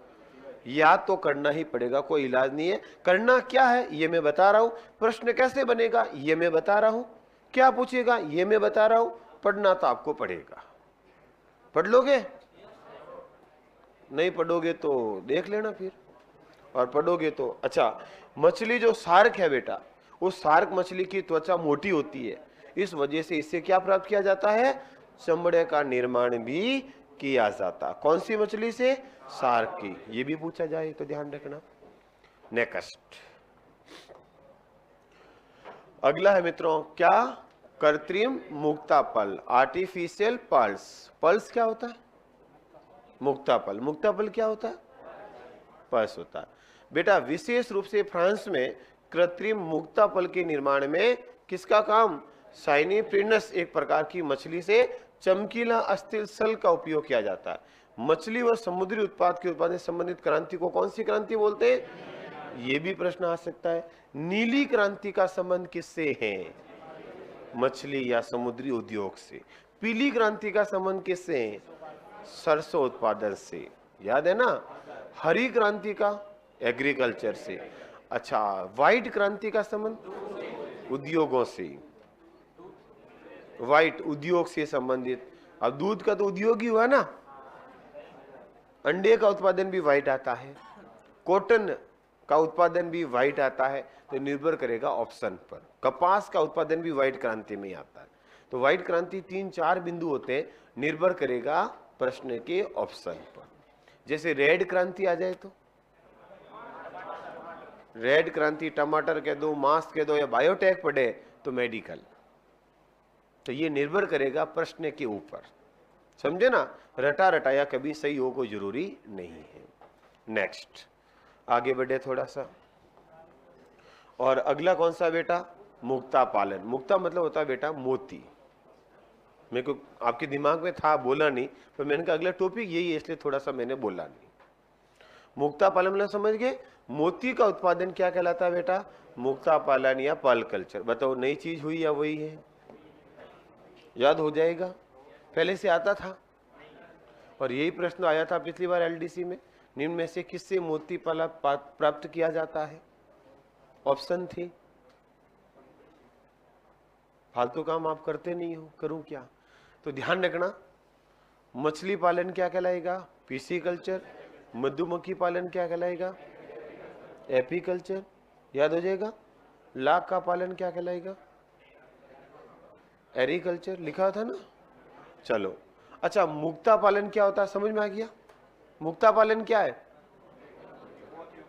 याद तो करना ही पड़ेगा, कोई इलाज नहीं है। करना क्या है ये मैं बता रहा हूं, प्रश्न कैसे बनेगा ये मैं बता रहा हूं, क्या पूछेगा ये मैं बता रहा हूं, पढ़ना तो आपको पड़ेगा। पढ़ लोगे? नहीं पढ़ोगे तो देख लेना फिर, और पढ़ोगे तो अच्छा। मछली जो शार्क है बेटा, उस शार्क मछली की त्वचा मोटी होती है, इस वजह से इससे क्या प्राप्त किया जाता है, चमड़े का निर्माण भी किया जाता। कौन सी मछली से, शार्क की। ये भी पूछा जाए तो ध्यान रखना। नेक्स्ट अगला है मित्रों, क्या, कृत्रिम मुक्तापल, आर्टिफिशियल पल्स। पल्स क्या होता है, मुक्तापल। मुक्तापल क्या होता है, पल्स होता है। बेटा विशेष रूप से फ्रांस में कृत्रिम मुक्तापल के निर्माण में किसका काम, साइनिप्रिनस एक प्रकार की मछली से चमकीला अस्थिर सल का उपयोग किया जाता है। मछली व समुद्री उत्पाद के उत्पादन से संबंधित क्रांति को कौन सी क्रांति बोलते हैं, ये भी प्रश्न आ सकता है। नीली क्रांति का संबंध किससे है, मछली या समुद्री उद्योग से। पीली क्रांति का संबंध किससे है, सरसों उत्पादन से, याद है ना। हरी क्रांति का एग्रीकल्चर से। अच्छा, व्हाइट क्रांति का संबंध उद्योगों से, व्हाइट उद्योग से संबंधित। अब दूध का तो उद्योग ही हुआ ना, अंडे का उत्पादन भी व्हाइट आता है, कॉटन का उत्पादन भी व्हाइट आता है, तो निर्भर करेगा ऑप्शन पर। कपास का उत्पादन भी व्हाइट क्रांति में आता है। तो व्हाइट क्रांति 3-4 बिंदु होते हैं, निर्भर करेगा प्रश्न के ऑप्शन पर। जैसे रेड क्रांति आ जाए तो रेड क्रांति, टमाटर कह दो, मांस कह दो, या बायोटेक पढ़े तो मेडिकल। तो ये निर्भर करेगा प्रश्न के ऊपर। समझे ना, रटा रटाया कभी सही हो कोई जरूरी नहीं है। नेक्स्ट आगे बढ़े थोड़ा सा, और अगला कौन सा बेटा, मुक्ता पालन। मुक्ता मतलब होता है बेटा मोती। मेरे को आपके दिमाग में था, बोला नहीं, पर मैंने कहा अगला टॉपिक यही है, इसलिए थोड़ा सा मैंने बोला नहीं। मुक्ता पालन मतलब समझ गए, मोती का उत्पादन क्या कहलाता है बेटा, मुक्ता पालन या पर्ल कल्चर। बताओ नई चीज हुई या वही है, याद हो जाएगा, पहले से आता था। और यही प्रश्न आया था पिछली बार एलडीसी में, निम्न में से किससे मोती पाला प्राप्त किया जाता है, ऑप्शन थी। फालतू काम आप करते नहीं हो, करूं क्या। तो ध्यान रखना, मछली पालन क्या कहलाएगा, पीसी कल्चर। मधुमक्खी पालन क्या कहलाएगा, एपी कल्चर, याद हो जाएगा। लाख का पालन क्या कहलाएगा, एरीकल्चर, लिखा था ना। चलो अच्छा, मुक्ता पालन क्या होता है, समझ में आ गया। मुक्ता पालन क्या है,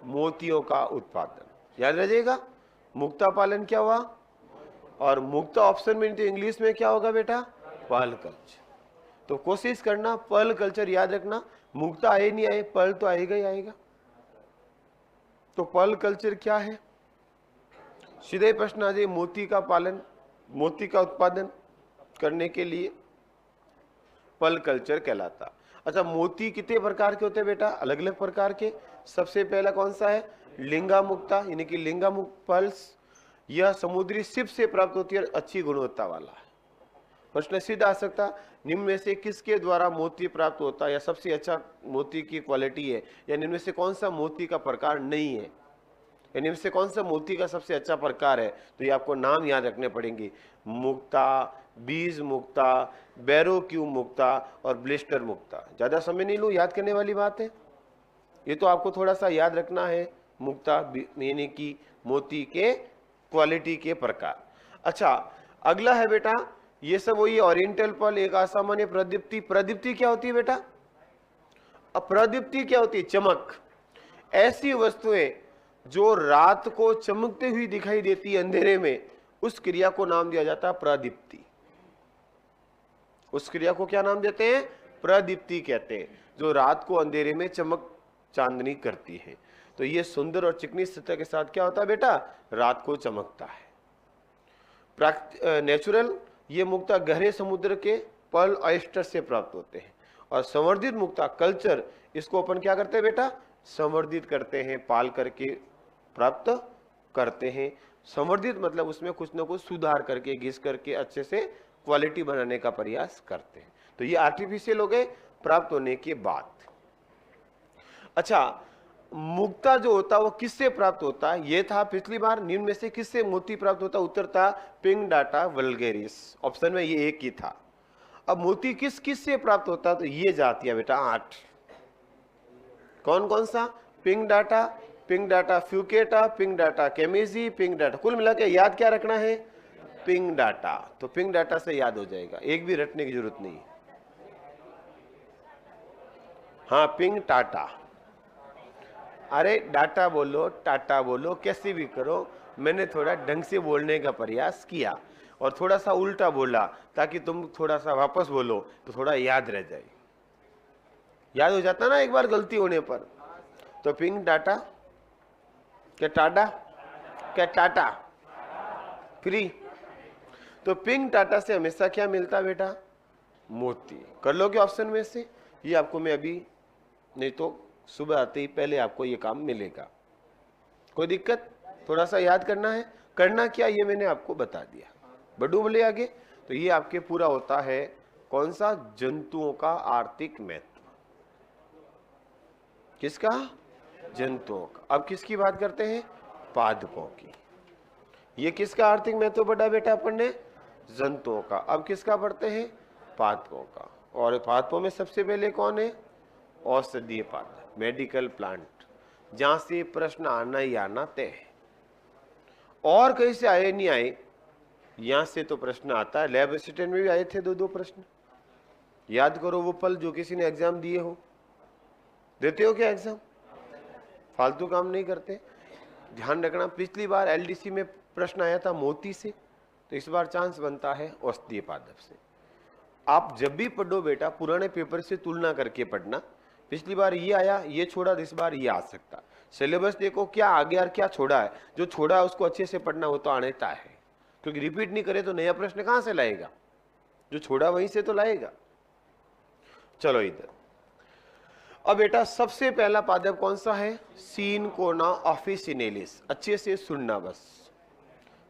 मोतियों का उत्पादन, याद रहिएगा। मुक्ता पालन क्या हुआ, और मुक्ता ऑप्शन में नहीं तो इंग्लिश में क्या होगा बेटा, पर्ल कल्चर। तो कोशिश करना पर्ल कल्चर याद रखना, मुक्ता आए नहीं आए, पर्ल तो आएगा ही आएगा। तो पर्ल कल्चर क्या है, सीधे प्रश्न आ जाए, मोती का पालन, मोती का उत्पादन करने के लिए पर्ल कल्चर कहलाता। अच्छा, मोती कितने प्रकार के होते हैं बेटा, अलग अलग प्रकार के। सबसे पहला कौन सा है, लिंगा मुक्ता, यानी कि लिंगा मुक्त पर्ल्स। यह समुद्री सिप से प्राप्त होती है, अच्छी गुणवत्ता वाला है। प्रश्न सीधा आ सकता, निम्न में से किसके द्वारा मोती प्राप्त होता है, या सबसे अच्छा मोती की क्वालिटी है, या निम्न में से कौन सा मोती का प्रकार नहीं है, या निम्न से कौन सा मोती का सबसे अच्छा प्रकार है। तो ये आपको नाम याद रखने पड़ेंगे, मुक्ता, बीज मुक्ता, बैरोक्यू मुक्ता और ब्लिस्टर मुक्ता। ज्यादा समय नहीं लूं, याद करने वाली बात है, ये तो आपको थोड़ा सा याद रखना है। मुक्ता यानी कि मोती के क्वालिटी के प्रकार। अच्छा अगला है बेटा, ये सब वही ओरिएंटल पर्ल, एक असामान्य प्रदीप्ति। प्रदीप्ति क्या होती है बेटा, अब प्रदीप्ति क्या होती है, चमक। ऐसी वस्तुएं जो रात को चमकते हुई दिखाई देती है अंधेरे में, उस क्रिया को नाम दिया जाता है प्रदीप्ति। उस क्रिया को क्या नाम देते हैं, प्रदीप्ति कहते हैं, जो रात को अंधेरे में चमक चांदनी करती है। तो ये सुंदर और चिकनी सतह के साथ क्या होता है बेटा, रात को चमकता है। नेचुरल, ये मुक्ता गहरे समुद्र के पर्ल ऑयस्टर से प्राप्त होते हैं। और संवर्धित मुक्ता कल्चर, इसको अपन क्या करते हैं बेटा, संवर्धित करते हैं, पाल करके प्राप्त करते हैं। संवर्धित मतलब उसमें कुछ ना कुछ सुधार करके, घिस करके अच्छे से क्वालिटी बनाने का प्रयास करते हैं। तो ये आर्टिफिशियल हो गए प्राप्त होने के बाद। अच्छा, मुक्ता जो होता है वो किससे प्राप्त होता है, ये था पिछली बार। निम्न में से किससे मोती प्राप्त होता है, उत्तर था पिंगडाटा वल्गेरिस, ऑप्शन में ये एक ही था। अब मोती किस किस से प्राप्त होता है, तो ये जाती है बेटा 8। कौन कौन सा, पिंगडाटा, पिंगडाटा फ्यूकेटा, पिंगडाटा केमेजी, पिंगडाटा, कुल मिला के याद क्या रखना है, पिंगडाटा। तो पिंगडाटा से याद हो जाएगा, एक भी रटने की जरूरत नहीं है। हाँ पिंग टाटा, अरे डाटा बोलो, टाटा बोलो, कैसे भी करो, मैंने थोड़ा ढंग से बोलने का प्रयास किया और थोड़ा सा उल्टा बोला, ताकि तुम थोड़ा सा वापस बोलो तो थोड़ा याद रह जाए। याद हो जाता ना एक बार गलती होने पर। तो पिंग डाटा, क्या टाटा, क्या टाटा फ्री। तो पिंग टाटा से हमेशा क्या मिलता बेटा, मोती। कर लोगे ऑप्शन में से, ये आपको मैं अभी, नहीं तो सुबह आते ही पहले आपको ये काम मिलेगा। कोई दिक्कत, थोड़ा सा याद करना है, करना क्या ये मैंने आपको बता दिया। बढ़ू बोले आगे। तो ये आपके पूरा होता है कौन सा, जंतुओं का आर्थिक महत्व। किसका, जंतुओं का। अब किसकी बात करते हैं, पादपों की। ये किसका आर्थिक महत्व बढ़ा बेटा अपन ने, जंतुओं का। अब किसका पढ़ते हैं, पादपों का। और पादपों में सबसे पहले कौन है, औषधीय पादप, मेडिकल प्लांट, जहां से प्रश्न आना ही आना तय है। और कहीं से आए नहीं आए, यहां से तो प्रश्न आता है। लैब असिस्टेंट में भी आए थे 2-2 प्रश्न, याद करो वो पल जो किसी ने एग्जाम दिए हो। देते हो क्या एग्जाम, फालतू काम नहीं करते। ध्यान रखना, पिछली बार एलडीसी में प्रश्न आया था मोती से, तो इस बार चांस बनता है औषधीय पादप से। आप जब भी पढ़ो बेटा पुराने पेपर से तुलना करके पढ़ना। पिछली बार ये आया, ये छोड़ा, इस बार ये आ सकता। सिलेबस देखो क्या आ गया और क्या छोड़ा है। जो छोड़ा है उसको अच्छे से पढ़ना, वो तो आने ता है, क्योंकि रिपीट नहीं करे तो नया प्रश्न कहां से लाएगा, जो छोड़ा वहीं से तो लाएगा। चलो इधर, अब बेटा सबसे पहला पादप कौन सा है, सीन कोना ऑफिसिनेलिस। अच्छे से सुनना बस,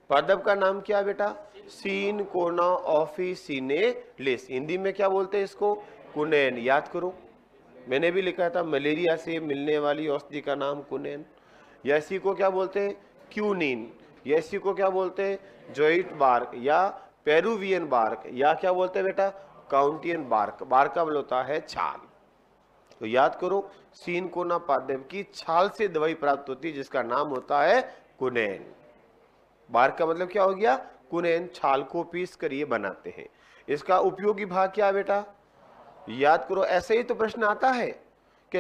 पादप का नाम क्या है बेटा, सीन कोना ऑफिसिनेलिस। हिंदी में क्या बोलते हैं इसको, कुनैन। याद करो, मैंने भी लिखा था मलेरिया से मिलने वाली औषधि का नाम कुनैन। या इसी को क्या बोलते हैं, क्यूनिन। या इसी को क्या बोलते हैं, जॉइंट बार्क या पेरुवियन बार्क, या क्या बोलते हैं बेटा, काउंटियन बार्क। बार्क का मतलब होता है छाल। तो याद करो, सीन कोना पादप की छाल से दवाई प्राप्त होती है जिसका नाम होता है कुनैन। बार्क का मतलब क्या हो गया, कुनैन। छाल को पीस कर ये बनाते हैं। इसका उपयोगी भाग क्या है बेटा, याद करो। ऐसे ही तो प्रश्न आता है कि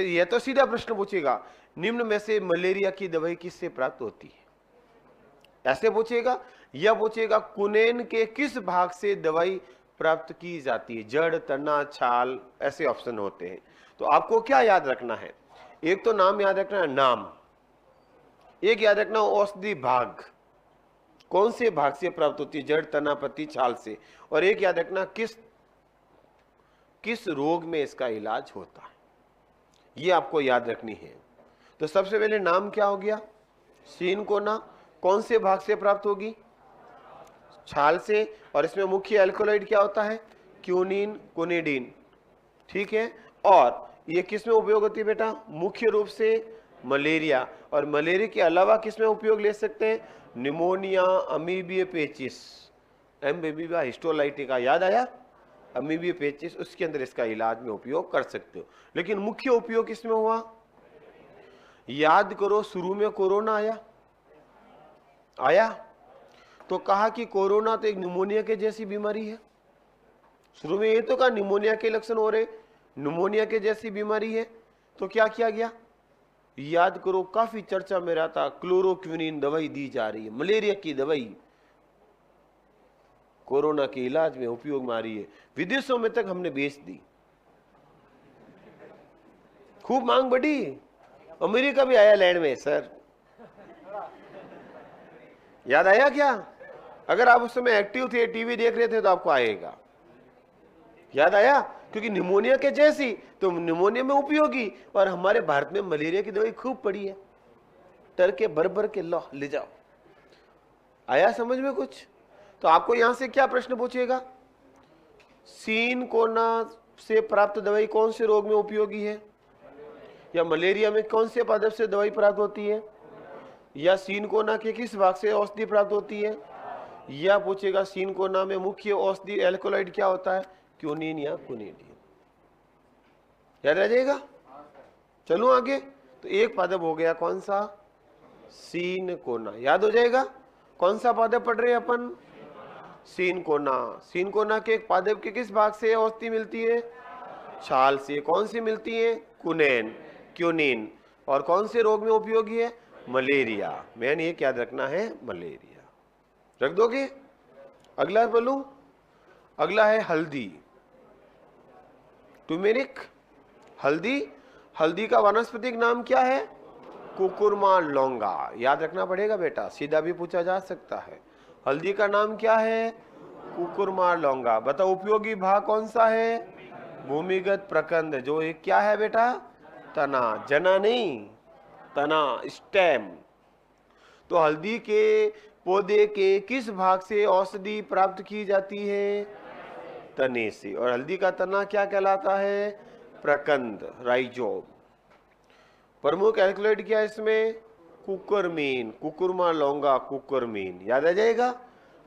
यह तो सीधा प्रश्न पूछेगा, निम्न में से मलेरिया की दवाई किससे प्राप्त होती है, ऐसे पूछेगा। या पूछेगा कुनैन के किस भाग से दवाई प्राप्त की जाती है, जड़, तना, छाल, ऐसे ऑप्शन होते हैं। तो आपको क्या याद रखना है, एक तो नाम याद रखना है, नाम। एक याद रखना औषधि भाग, कौन से भाग से प्राप्त होती है, जड़, तना, पत्ती, छाल से। और एक याद रखना किस रोग में इसका इलाज होता है, ये आपको याद रखनी है। तो सबसे पहले नाम क्या हो गया, सीन कोना, कौन से भाग से प्राप्त होगी, छाल से। और इसमें मुख्य एल्कोलाइड क्या होता है, क्यूनिन, कोनिडीन। ठीक है। और ये किस में उपयोग होती है बेटा, मुख्य रूप से मलेरिया। और मलेरिया के अलावा किस में उपयोग ले सकते हैं, निमोनिया, अमीबिया पेचिस, एम्बेबिया हिस्टोलाइटिका। याद आया, अमीबिया पेचिस, उसके अंदर इसका इलाज में उपयोग कर सकते हो। लेकिन मुख्य उपयोग किसमें हुआ, याद करो, शुरू में कोरोना आया तो कहा कि कोरोना तो एक निमोनिया के जैसी बीमारी है। शुरू में ये तो कहा निमोनिया के लक्षण हो रहे, निमोनिया के जैसी बीमारी है। तो क्या किया गया, याद करो, काफी चर्चा में रहा था, क्लोरोक्विनिन दवाई दी जा रही है, मलेरिया की दवाई कोरोना के इलाज में उपयोग में आ रही है। विदेशों में तक हमने बेच दी, खूब मांग बढ़ी, अमेरिका भी आया लैंड में सर। याद आया क्या, अगर आप उस समय एक्टिव थे, टीवी देख रहे थे तो आपको आएगा, याद आया। क्योंकि निमोनिया के जैसी, तो निमोनिया में उपयोगी। और हमारे भारत में मलेरिया की दवाई खूब पड़ी है, टर के भर के लो ले जाओ। आया समझ में कुछ। तो आपको यहां से क्या प्रश्न पूछेगा, सीन कोना से प्राप्त दवाई कौन से रोग में उपयोगी है, या मलेरिया में कौन से पादप से दवाई प्राप्त होती है, या सीन कोना के किस भाग से औषधि प्राप्त होती है। या पूछेगा सीन कोना में मुख्य औषधि एल्कोलाइड क्या होता है, क्यूनिन या कोनिडीन। याद रह जाएगा। चलो आगे, तो एक पादप हो गया कौन सा, सीन कोना। याद हो जाएगा, कौन सा पादप पढ़ रहे हैं अपन, सीन कोना। सीन कोना के एक पादप के किस भाग से औषधि मिलती है, छाल से। कौन सी मिलती है, कुनैन, क्यूनिन। और कौन से रोग में उपयोगी है, मलेरिया। मैंने एक याद रखना है, मलेरिया। रख दोगे। अगला बोलूं, अगला है हल्दी, टर्मेरिक। हल्दी, हल्दी का वानस्पतिक नाम क्या है, कुकुरमा लौंगा। याद रखना पड़ेगा बेटा, सीधा भी पूछा जा सकता है। हल्दी का नाम क्या है, कुकुरमा लौंगा। बताओ उपयोगी भाग कौन सा है, भूमिगत प्रकंद, जो एक क्या है बेटा, तना, जना नहीं, तना, स्टेम। तो हल्दी के पौधे के किस भाग से औषधि प्राप्त की जाती है, तने से। और हल्दी का तना क्या कहलाता है, प्रकंद, राइजोम। प्रमुख एल्कलॉइड क्या है इसमें, कुकुरमीन, कुकुरमा लौंगा, कुकुरमीन। याद आ जाएगा,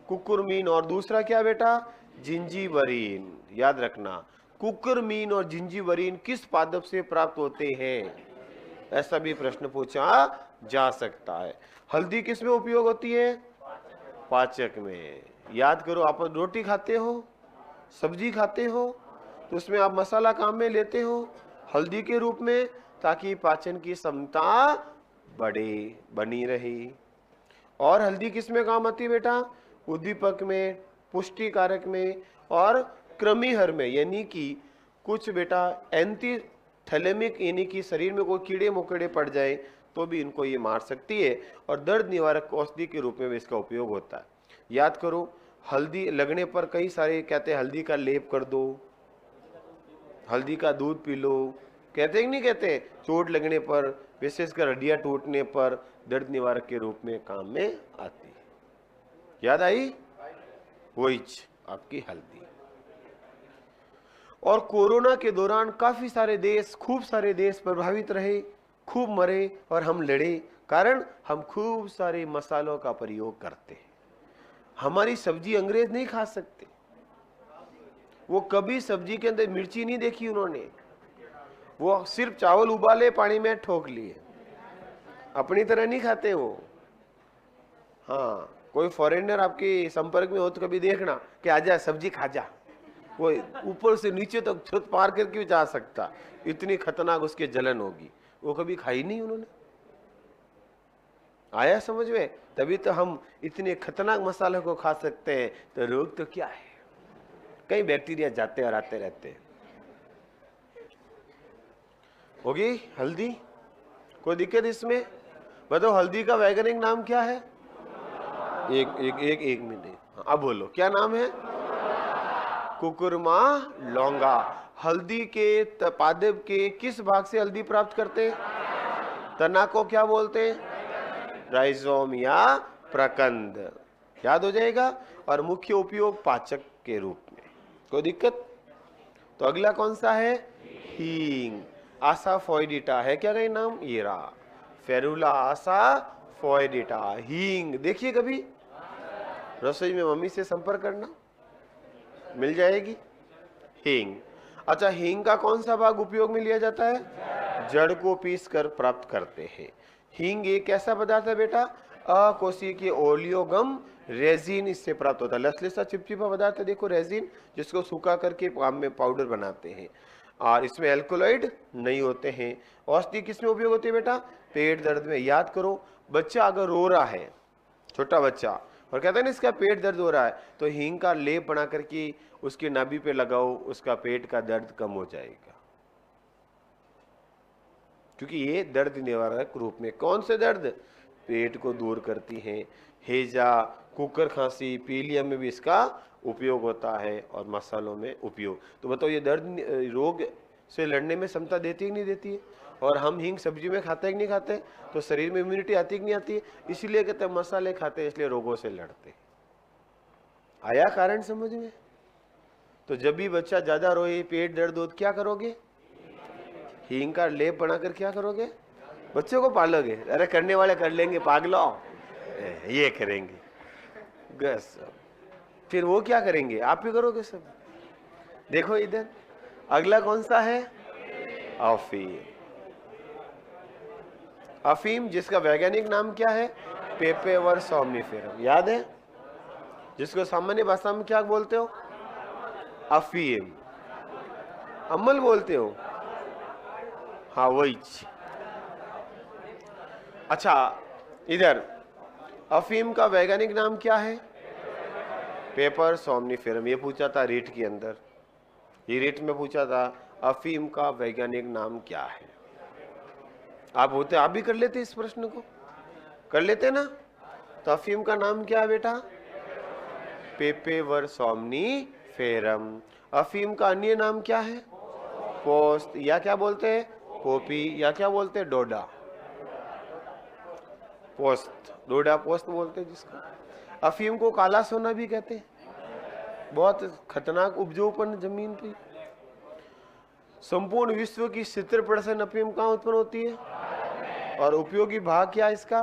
कुकुरमीन। और दूसरा क्या बेटा, जिंजीबरीन। याद रखना, कुकुरमीन और जिंजीबरीन किस पादप से प्राप्त होते हैं, ऐसा भी प्रश्न पूछा जा सकता है। हल्दी किस में उपयोग होती है, पाचक में। याद करो, आप रोटी खाते हो, सब्जी खाते हो, तो उसमें आप मसाला काम में लेते हो हल्दी के रूप में, ताकि पाचन की क्षमता बढ़े, बनी रही। और हल्दी किस में काम आती है बेटा, उद्दीपक में, पुष्टि कारक में और क्रमिहर में, यानी कि कुछ बेटा एंटीथैलेमिक यानी कि शरीर में कोई कीड़े मकोड़े पड़ जाए तो भी इनको ये मार सकती है, और दर्द निवारक औषधि के रूप में भी इसका उपयोग होता है। याद करो, हल्दी लगने पर कई सारे कहते हैं हल्दी का लेप कर दो, हल्दी का दूध पी लो, कहते हैं नहीं कहते, चोट लगने पर, विशेषकर हड्डियां टूटने पर दर्द निवारक के रूप में काम में आती है। याद आई? वही आपकी हल्दी। और कोरोना के दौरान काफी सारे देश, खूब सारे देश प्रभावित रहे, खूब मरे और हम लड़े, कारण हम खूब सारे मसालों का प्रयोग करते हैं। हमारी सब्जी अंग्रेज नहीं खा सकते, वो कभी सब्जी के अंदर मिर्ची नहीं देखी उन्होंने, वो सिर्फ चावल उबाले पानी में ठोक लिए, अपनी तरह नहीं खाते वो। हाँ, कोई फॉरेनर आपके संपर्क में हो तो कभी देखना कि आजा सब्जी खा जा, वो ऊपर से नीचे तक छत पार करके भी जा सकता, इतनी खतरनाक उसके जलन होगी, वो कभी खाई नहीं उन्होंने। आया समझ में? तभी तो हम इतने खतरनाक मसालों को खा सकते हैं, तो रोग तो क्या है, कई बैक्टीरिया जाते और आते रहते हैं। होगी हल्दी? कोई दिक्कत इसमें? बताओ हल्दी का वैज्ञानिक नाम क्या है? एक मिनट, अब बोलो क्या नाम है? कुकुरमा लौंगा। हल्दी के पादप के किस भाग से हल्दी प्राप्त करते हैं? तना को क्या बोलते हैं? राइजोम या प्रकंद। याद हो जाएगा। और मुख्य उपयोग पाचक के रूप में। कोई दिक्कत? तो अगला कौन सा है? हींग। आसाफोइडिटा है क्या कहीं नाम? ये रहा, फेरुला आसाफोइडिटा, हींग। देखिए कभी रसोई में मम्मी से संपर्क करना, मिल जाएगी हींग। अच्छा, हींग का कौन सा भाग उपयोग में लिया जाता है? जड़ को पीस कर प्राप्त करते हैं। हींग एक कैसा पदार्थ है बेटा? अकोशिकीय ओलियोगम रेजिन, इससे प्राप्त होता है। लसलेसा चिपचिपा पदार्थ है, देखो रेजिन, जिसको सूखा करके आम में पाउडर बनाते हैं, और इसमें एल्कोलॉइड नहीं होते हैं। औषधि किसमें उपयोग होती है बेटा? पेट दर्द में। याद करो, बच्चा अगर रो रहा है, छोटा बच्चा, और कहते हैं ना इसका पेट दर्द हो रहा है, तो हींग का लेप बना करके उसकी नाभि पे लगाओ, उसका पेट का दर्द कम हो जाएगा, क्योंकि ये दर्द निवारक रूप में। कौन से दर्द? पेट को दूर करती हैं। हेजा, कुकर खांसी, पीलिया में भी इसका उपयोग होता है, और मसालों में उपयोग। तो बताओ ये दर्द रोग से लड़ने में क्षमता देती है कि नहीं देती है? और हम हींग सब्जी में खाते हैं कि नहीं खाते? तो शरीर में इम्यूनिटी आती है कि नहीं आती है? इसीलिए कहते हैं मसाले खाते हैं, इसलिए रोगों से लड़ते। आया कारण समझ में? तो जब भी बच्चा ज्यादा रोए, पेट दर्द हो, क्या करोगे? हींग का लेप बनाकर क्या करोगे? बच्चों को पालोगे? अरे करने वाले कर लेंगे पागलो, ये करेंगे बस। फिर वो क्या करेंगे? आप ही करोगे सब। देखो इधर अगला कौन सा है? अफीम। अफीम जिसका वैज्ञानिक नाम क्या है? पेपेवर सोमनिफेरम। याद है? जिसको सामान्य भाषा में क्या बोलते हो? अफीम। अमल बोलते हो? हाँ वही। अच्छा, इधर अफीम का वैज्ञानिक नाम क्या है? पेपर सोमनिफेरम। ये पूछा था रीट के अंदर, ये रीट में पूछा था अफीम का वैज्ञानिक नाम क्या है। आप होते आप भी कर लेते इस प्रश्न को, कर लेते ना? तो अफीम का नाम क्या है बेटा? पेपेवर सोमनिफेरम। अफीम का अन्य नाम क्या है? पोस्त, या क्या बोलते हैं? पोपी, या क्या बोलते हैं? डोडा पोस्त। डोडा पोस्त बोलते हैं जिसको। अफीम को काला सोना भी कहते हैं, बहुत खतरनाक उपजाऊपन जमीन पे। संपूर्ण विश्व की 70% अफीम कहाँ उत्पन्न होती है? और उपयोगी भाग क्या इसका?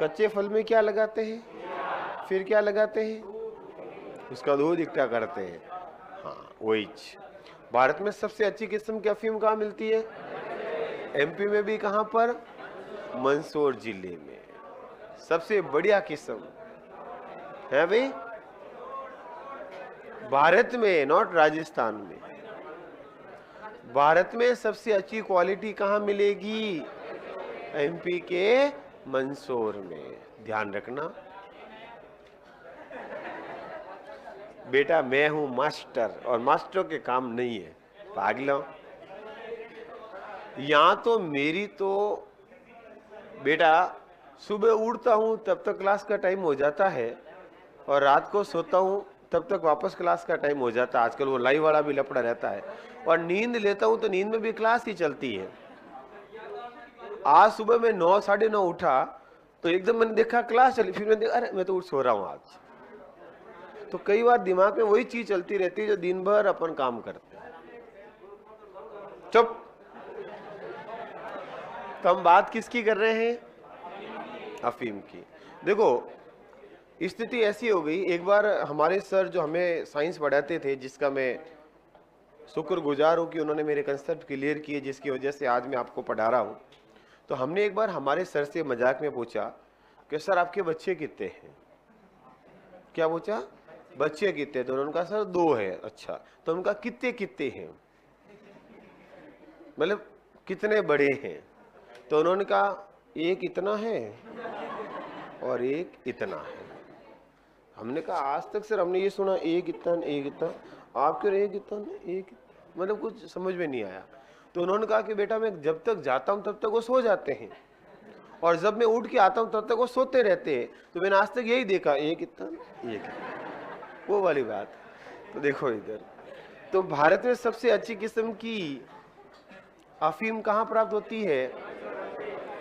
कच्चे फल में क्या लगाते हैं? फिर क्या लगाते हैं? उसका दूध इकट्ठा करते हैं। हाँ वही। भारत में सबसे अच्छी किस्म की अफीम कहाँ मिलती है? एमपी में भी। कहाँ पर? मंदसौर जिले में सबसे बढ़िया किस्म है भाई, भारत में, नॉट राजस्थान में। भारत में सबसे अच्छी क्वालिटी कहाँ मिलेगी? एमपी के मंदसौर में। ध्यान रखना, बेटा मैं हूं मास्टर और मास्टरों के काम नहीं है पागलों। यहां तो मेरी तो बेटा सुबह उठता हूं तब तक क्लास का टाइम हो जाता है और रात को सोता हूं तब तक वापस क्लास का टाइम हो जाता है। आजकल वो लाइव वाला भी लपड़ा रहता है। और नींद लेता हूं तो नींद में भी क्लास ही चलती है। आज सुबह मैं 9 साढ़े 9 उठा तो एकदम मैंने देखा क्लास चली, फिर मैंने देखा अरे मैं तो उठ सो रहा हूं आज। तो कई बार दिमाग में वही चीज चलती रहती है जो दिन भर अपन काम करते हैं। चुप। तो हम बात किसकी कर रहे हैं? अफीम की। देखो स्थिति ऐसी हो गई, एक बार हमारे सर जो हमें साइंस पढ़ाते थे, जिसका मैं शुक्रगुजार हूं कि उन्होंने मेरे कंसेप्ट क्लियर किए, जिसकी वजह से आज मैं आपको पढ़ा रहा हूं। तो हमने एक बार हमारे सर से मजाक में पूछा कि सर आपके बच्चे कितने हैं? क्या पूछा? बच्चे कितने? तो उन्होंने कहा सर 2 है। अच्छा, तो उनका कितने कितने हैं, मतलब कितने बड़े हैं? तो उन्होंने कहा एक इतना है और एक इतना है। हमने कहा आज तक सर हमने ये सुना एक इतना एक इतना, आप क्यों एक इतना एक, मतलब कुछ समझ में नहीं आया। तो उन्होंने कहा कि बेटा मैं जब तक जाता हूं तब तक वो सो जाते हैं और जब मैं उठ के आता हूं तब तक वो सोते रहते हैं। तो मैंने आज तक यही देखा एक इतना एक इतना, वो वाली बात। तो देखो इधर तो भारत में सबसे अच्छी किस्म की अफीम कहाँ प्राप्त होती है?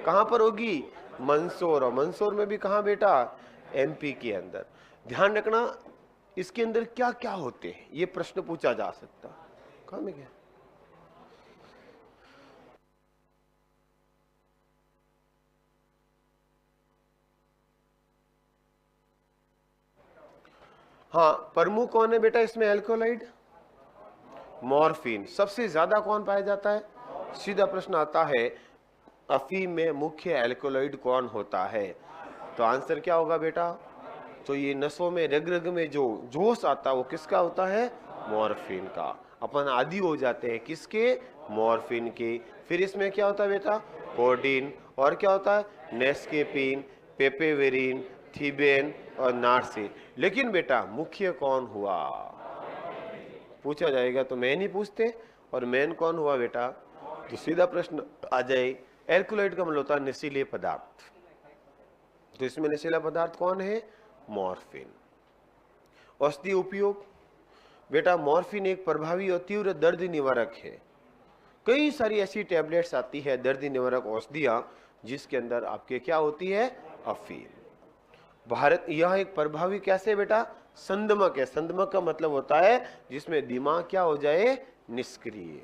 कहाँ पर होगी? मंदसौर। और मंदसौर में भी कहाँ बेटा? एमपी के अंदर। ध्यान रखना इसके अंदर क्या क्या होते हैं, ये प्रश्न पूछा जा सकता। कहाँ में क्या? हाँ, प्रमुख कौन है बेटा इसमें? Alkaloid, morphine. सबसे ज्यादा कौन पाया जाता है? सीधा प्रश्न आता है अफीम में मुख्य एल्कोलाइड कौन होता है? तो आंसर क्या होगा बेटा? तो ये नसों में रग रग में जो जोश आता है वो किसका होता है? मॉर्फिन का। अपन आदी हो जाते हैं किसके? मॉर्फिन के। फिर इसमें क्या होता है बेटा? कोडीन। और क्या होता है? नेस्केपिन, पेपेवेरिन, थीबेन और नार्सिन। लेकिन बेटा मुख्य कौन हुआ पूछा जाएगा तो मैं नहीं पूछते। और मेन कौन हुआ बेटा? तो सीधा प्रश्न आ जाए। एल्कोलाइड का मतलब होता है नशीले पदार्थ। तो इसमें नशीला पदार्थ कौन है? मॉर्फिन। औषधि उपयोग बेटा मॉर्फिन एक प्रभावी और तीव्र दर्द निवारक है। कई सारी ऐसी टैबलेट्स आती है दर्द निवारक औषधियां जिसके अंदर आपके क्या होती है? अफीम। भारत यह एक प्रभावी कैसे बेटा? संदमक है। संदमक का मतलब होता है जिसमें दिमाग क्या हो जाए? निष्क्रिय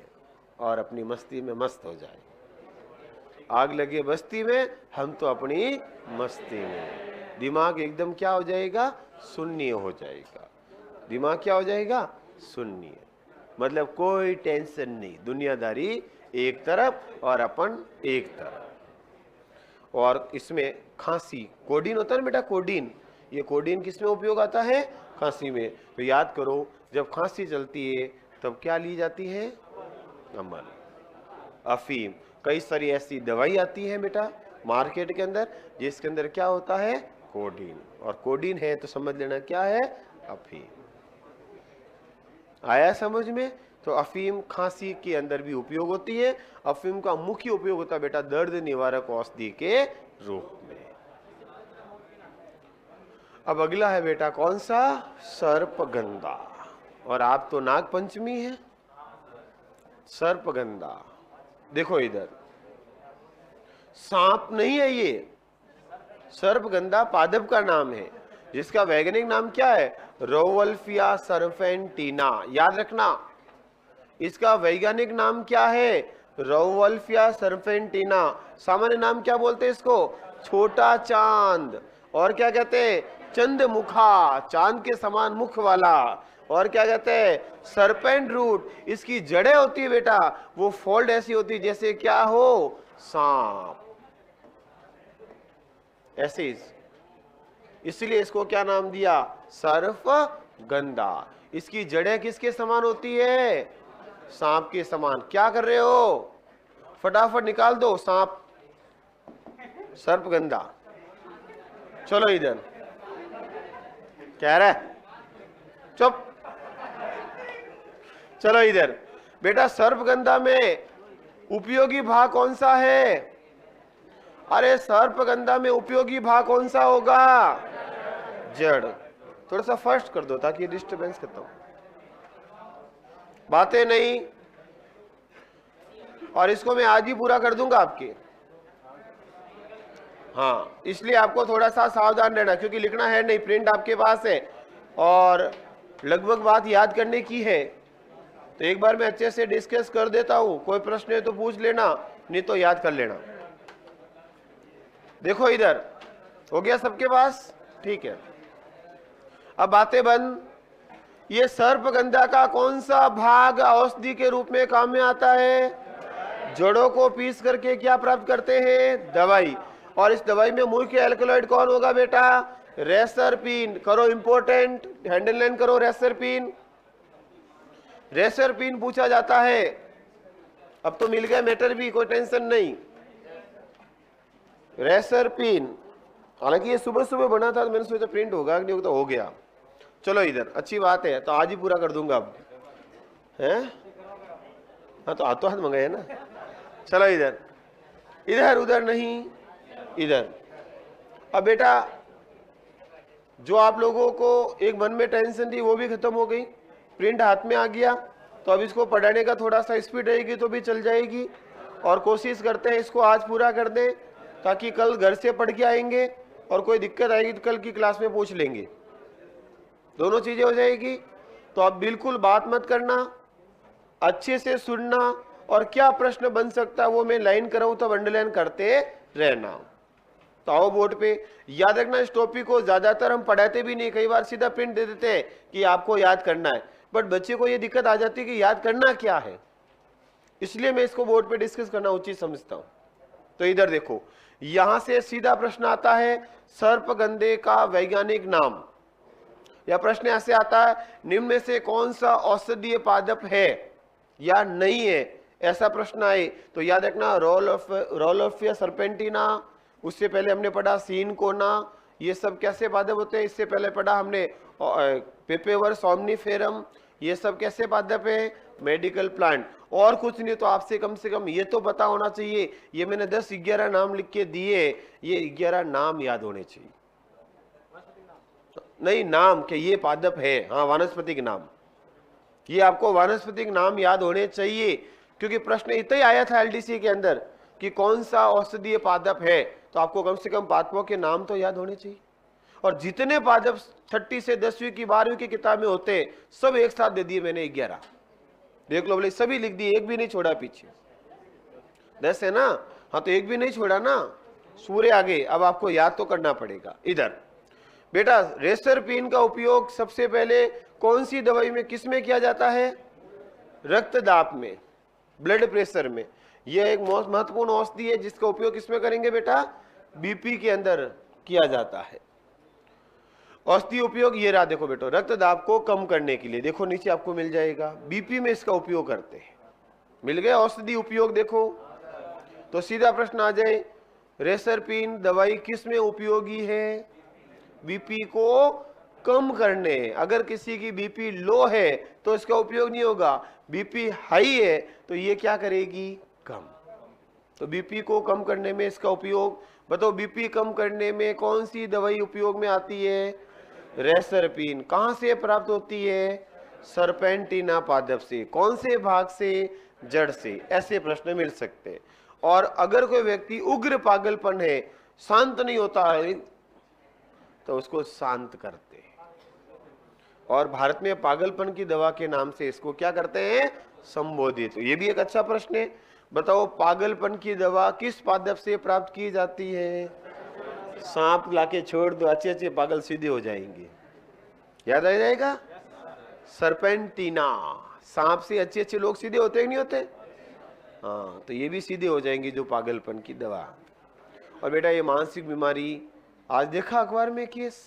और अपनी मस्ती में मस्त हो जाए। आग लगे बस्ती में, हम तो अपनी मस्ती में। दिमाग एकदम क्या हो जाएगा? शून्य हो जाएगा। दिमाग क्या हो जाएगा? शून्य। मतलब कोई टेंशन नहीं, दुनियादारी एक तरफ और अपन एक तरफ। और इसमें खांसी, कोडीन होता है ना बेटा, कोडीन। ये कोडीन किसमें उपयोग आता है? खांसी में। तो याद करो जब खांसी चलती है तब क्या ली जाती है? अमल, अफीम। कई सारी ऐसी दवाई आती है बेटा मार्केट के अंदर जिसके अंदर क्या होता है? कोडीन। और कोडीन है तो समझ लेना क्या है? अफीम। आया समझ में? तो अफीम खांसी के अंदर भी उपयोग होती है। अफीम का मुख्य उपयोग होता है बेटा दर्द निवारक औषधि के रूप में। अब अगला है बेटा कौन सा? सर्पगंधा। और आप तो नाग पंचमी है। सर्पगंधा देखो इधर, सांप नहीं है ये। सर्पगंधा पादप का नाम है जिसका वैज्ञानिक नाम क्या है? रोवल्फिया सर्पेंटिना। याद रखना इसका वैज्ञानिक नाम क्या है? रोवल्फिया सर्पेंटिना। सामान्य नाम क्या बोलते हैं इसको? छोटा चांद। और क्या कहते हैं? चंद्रमुखा, चांद के समान मुख वाला। और क्या कहते हैं? Serpent root. इसकी जड़ें होती है बेटा वो फोल्ड ऐसी होती है जैसे क्या हो? सांप। ऐसे इसलिए इसको क्या नाम दिया? सर्पगंधा। इसकी जड़ें किसके समान होती है? सांप के समान। क्या कर रहे हो? फटाफट निकाल दो सांप, सर्पगंधा। चलो इधर क्या रहा है? चुप। चलो इधर बेटा, सर्पगंधा में उपयोगी भाग कौन सा है? अरे सर्पगंधा में उपयोगी भाग कौन सा होगा? जड़। थोड़ा सा फर्स्ट कर दो ताकि डिस्टरबेंस खत्म, बातें नहीं। और इसको मैं आज ही पूरा कर दूंगा आपके। हाँ, इसलिए आपको थोड़ा सा सावधान रहना, क्योंकि लिखना है नहीं, प्रिंट आपके पास है और लगभग बात याद करने की है। तो एक बार मैं अच्छे से डिस्कस कर देता हूं, कोई प्रश्न है तो पूछ लेना, नहीं तो याद कर लेना। देखो इधर हो गया सबके पास, ठीक है। अब बातें बंद। ये सर्पगंधा का कौन सा भाग औषधि के रूप में काम में आता है? जड़ों को पीस करके क्या प्राप्त करते हैं? दवाई। और इस दवाई में मुख्य एल्कलॉइड कौन होगा बेटा? रेसरपीन। करो इंपॉर्टेंट, हैंडल करो रेसरपीन। रेसरपीन पूछा जाता है। अब तो मिल गया मैटर भी, कोई टेंशन नहीं। रेसरपीन, हालांकि ये सुबह सुबह बना था तो मैंने सोचा प्रिंट होगा कि नहीं होगा, तो हो गया। चलो इधर, अच्छी बात है, तो आज ही पूरा कर दूंगा अब, हैं? हाँ तो हाथों हाथ मंगाए ना। चलो इधर, इधर उधर नहीं, इधर। अब बेटा जो आप लोगों को एक मन में टेंशन थी वो भी खत्म हो गई, प्रिंट हाथ में आ गया। तो अब इसको पढ़ाने का थोड़ा सा स्पीड रहेगी तो भी चल जाएगी, और कोशिश करते हैं इसको आज पूरा कर दें ताकि कल घर से पढ़ के आएंगे और कोई दिक्कत आएगी तो कल की क्लास में पूछ लेंगे, दोनों चीजें हो जाएगी। तो आप बिल्कुल बात मत करना, अच्छे से सुनना, और क्या प्रश्न बन सकता है वो मैं लाइन कराऊं तब अंडरलाइन करते रहना। तो आओ बोर्ड पे, याद रखना इस टॉपिक को ज्यादातर हम पढ़ाते भी नहीं, कई बार सीधा प्रिंट दे देते हैं कि आपको याद करना है, बट बच्चे को ये दिक्कत आ जाती है कि याद करना क्या है, इसलिए मैं इसको बोर्ड पे डिस्कस करना उचित समझता हूं। तो इधर देखो, यहां से सीधा प्रश्न आता है, सर्पगंधे का वैज्ञानिक नाम, या प्रश्न ऐसे आता है, निम्न में से कौन सा औषधीय पादप है या नहीं है, ऐसा प्रश्न आए तो याद रखना रोलोफिया सर्पेंटिना, उससे पहले हमने पढ़ा सीनकोना, ये सब कैसे पादप होते हैं, इससे पहले पढ़ा हमने पेपेवर सोमनीफेरम, ये सब कैसे पादप है, मेडिकल प्लांट। और कुछ नहीं तो आपसे कम से कम ये तो पता होना चाहिए, ये मैंने 10-11 नाम लिख के दिए, ये 11 नाम याद होने चाहिए, नहीं नाम कि ये पादप है, हाँ वानस्पतिक नाम, ये आपको वानस्पतिक नाम याद होने चाहिए, क्योंकि प्रश्न इतना ही आया था एलडीसी के अंदर कि कौन सा औषधीय पादप है, तो आपको कम से कम पादपों के नाम तो याद होने चाहिए। और जितने पादप 6ठी से 10वीं की 12वीं की किताब में होते हैं सब एक साथ दे दिए मैंने, 11 देख लो बोले, सभी लिख दिए, एक भी नहीं छोड़ा पीछे। 10 है ना, हाँ तो एक भी नहीं छोड़ा ना, सूर्य आगे। अब आपको याद तो करना पड़ेगा। इधर बेटा रेसरपीन का उपयोग सबसे पहले कौन सी दवाई में किस में किया जाता है? रक्तदाब में, ब्लड प्रेशर में। यह एक महत्वपूर्ण औषधि है जिसका उपयोग किसमें करेंगे बेटा? बीपी के अंदर किया जाता है। औषधि उपयोग ये रहा, देखो बेटो, रक्तदाब को कम करने के लिए, देखो नीचे आपको मिल जाएगा, बीपी में इसका उपयोग करते हैं, मिल गया औषधि उपयोग। देखो तो सीधा प्रश्न आ जाए, रेसरपीन दवाई किस में उपयोगी है? बीपी को कम करने। अगर किसी की बीपी लो है तो इसका उपयोग नहीं होगा, बीपी हाई है तो ये क्या करेगी? कम। तो बीपी को कम करने में इसका उपयोग। बताओ बीपी कम करने में कौन सी दवाई उपयोग में आती है? रेसरपीन। कहां से प्राप्त होती है? सर्पेंटिना पादप से। कौन से भाग से? जड़ से। ऐसे प्रश्न मिल सकते हैं। और अगर कोई व्यक्ति उग्र पागलपन है, शांत नहीं होता है, तो उसको शांत करते हैं। और भारत में पागलपन की दवा के नाम से इसको क्या करते हैं? संबोधित। तो ये भी एक अच्छा प्रश्न है। बताओ पागलपन की दवा किस पादप से प्राप्त की जाती है? सांप लाके छोड़ दो, अच्छे अच्छे पागल सीधे हो जाएंगे, याद आ जाएगा? सर्पेंटिना। सांप से अच्छे अच्छे लोग सीधे होते हैं नहीं होते? हाँ, तो ये भी सीधे हो जाएंगे जो पागलपन की दवा। और बेटा ये मानसिक बीमारी, आज देखा अखबार में केस,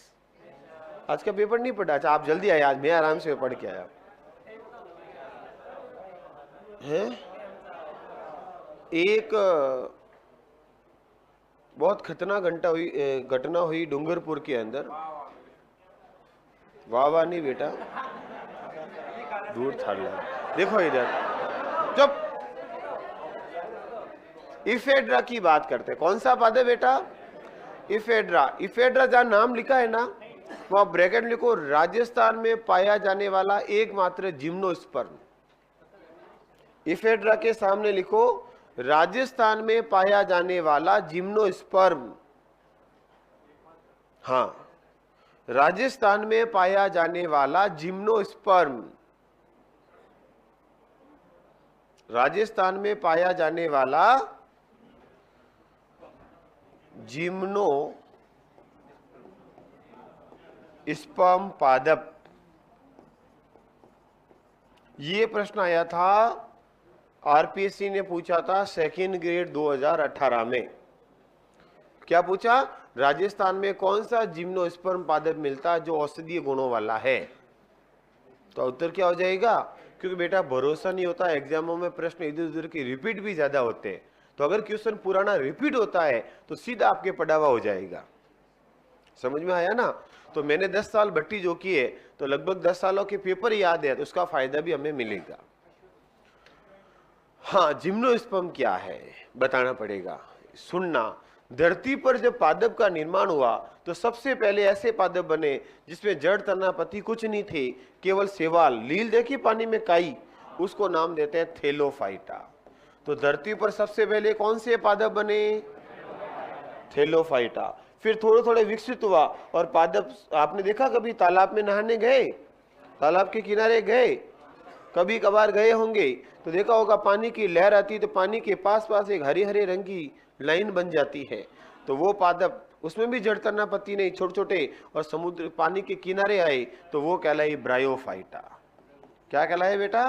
आज का पेपर नहीं पढ़ा? अच्छा आप जल्दी आए, आज मैं आराम से पढ़ के आया। है एक बहुत खतरनाक घटना हुई डूंगरपुर के अंदर। वाह वाह नहीं बेटा, दूर था। देखो इधर, जब इफेड्रा की बात करते हैं, कौन सा पादप बेटा? इफेड्रा। इफेड्रा जहां नाम लिखा है ना, वहां ब्रैकेट लिखो, राजस्थान में पाया जाने वाला एकमात्र जिम्नोस्पर्म। इफेड्रा के सामने लिखो, राजस्थान में पाया जाने वाला जिम्नोस्पर्म। हाँ, राजस्थान में पाया जाने वाला जिम्नोस्पर्म, राजस्थान में पाया जाने वाला जिम्नो स्पर्म पादप। ये प्रश्न आया था, आरपीएससी ने पूछा था सेकेंड ग्रेड 2018 में। क्या पूछा? राजस्थान में कौन सा जिम्नोस्पर्म पादप मिलता है जो औषधीय गुणों वाला है? तो उत्तर क्या हो जाएगा? क्योंकि बेटा भरोसा नहीं होता, एग्जामों में प्रश्न इधर उधर के रिपीट भी ज्यादा होते हैं, तो अगर क्वेश्चन पुराना रिपीट होता है तो सीधा आपके पढ़ावा हो जाएगा। समझ में आया ना? तो मैंने 10 साल भट्टी जो की है, तो लगभग 10 सालों के पेपर याद है, तो उसका फायदा भी हमें मिलेगा। हाँ, जिम्नोस्पर्म क्या है बताना पड़ेगा, सुनना। धरती पर जब पादप का निर्माण हुआ तो सबसे पहले ऐसे पादप बने जिसमें जड़ तना पत्ती कुछ नहीं थे, केवल शैवाल, लील देखी पानी में काई, उसको नाम देते हैं थैलोफाइटा। तो धरती पर सबसे पहले कौन से पादप बने? थैलोफाइटा। फिर थोड़े थोड़े विकसित हुआ और पादप, आपने देखा कभी तालाब में नहाने गए? तालाब के किनारे गए? कभी कभार गए होंगे तो देखा होगा, पानी की लहर आती तो पानी के पास पास एक हरे हरे रंग की लाइन बन जाती है, तो वो पादप, उसमें भी जड़ तना पत्ती नहीं, छोटे छोटे, और समुद्र पानी के किनारे आए तो वो कहलाई ब्रायोफाइटा। क्या कहलाए बेटा?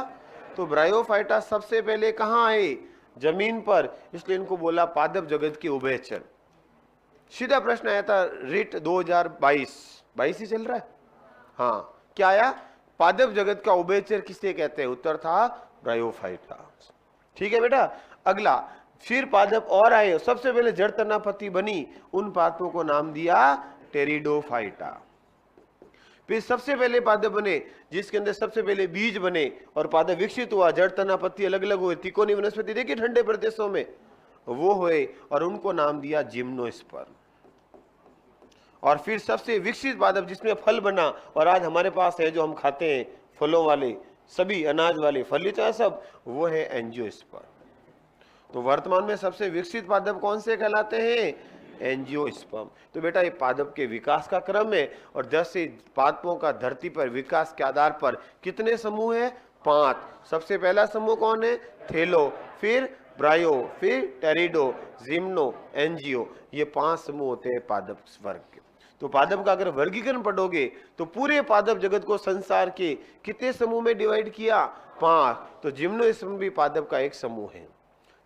तो ब्रायोफाइटा सबसे पहले कहाँ आए? जमीन पर, इसलिए इनको बोला पादप जगत के उभयचर। सीधा प्रश्न आया था रिट 2022 ही चल रहा है। हाँ, क्या आया? पादप जगत का उभयचर किसे कहते हैं? उत्तर था ब्रायोफाइटा। ठीक है बेटा। अगला, फिर पादप और आए, सबसे पहले जड़ तना पत्ती बनी, उन पादपों को नाम दिया टेरिडोफाइटा। फिर सबसे पहले पादप बने जिसके अंदर सबसे पहले बीज बने और पादप विकसित हुआ, जड़ तना पत्ती अलग अलग हुए, तिकोनी वनस्पति देखिए ठंडे प्रदेशों में, वो हुए और उनको नाम दिया जिम्नोस्पर्म। और फिर सबसे विकसित पादप जिसमें फल बना, और आज हमारे पास है जो हम खाते हैं, फलों वाले सभी अनाज वाले फली चाहे सब, वो है एंजियोस्पर्म। तो वर्तमान में सबसे विकसित पादप कौन से कहलाते हैं? एंजियोस्पर्म। तो बेटा ये पादप के विकास का क्रम है, और 10 से पादपों का धरती पर विकास के आधार पर कितने समूह है? 5। सबसे पहला समूह कौन है? थैलो, फिर ब्रायो, फिर टेरिडो, जिम्नो, एंजियो, ये 5 समूह होते हैं पादप वर्ग के। तो पादप का अगर वर्गीकरण पढ़ोगे तो पूरे पादप जगत को संसार के कितने समूह में डिवाइड किया? 5। तो जिम्नोस्पर्म भी पादप का एक समूह है,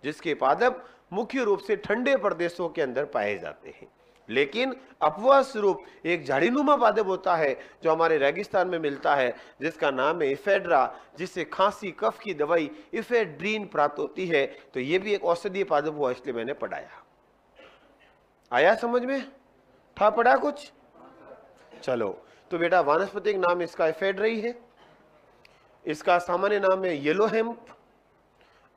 जिसके पादप मुख्य रूप से ठंडे प्रदेशों के अंदर पाए जाते हैं, लेकिन अपवाद स्वरूप एक झाड़ीनुमा पादप होता है जो हमारे रेगिस्तान में मिलता है, जिसका नाम है इफेड्रा, जिससे खांसी कफ की दवाई इफेड्रीन प्राप्त होती है। तो ये भी एक औषधीय पादप हुआ, इसलिए मैंने पढ़ाया। आया समझ में? था पढ़ा कुछ? चलो, तो बेटा वानस्पतिक नाम इसका इफेड्रा ही है, इसका सामान्य नाम है येलो हेम्प,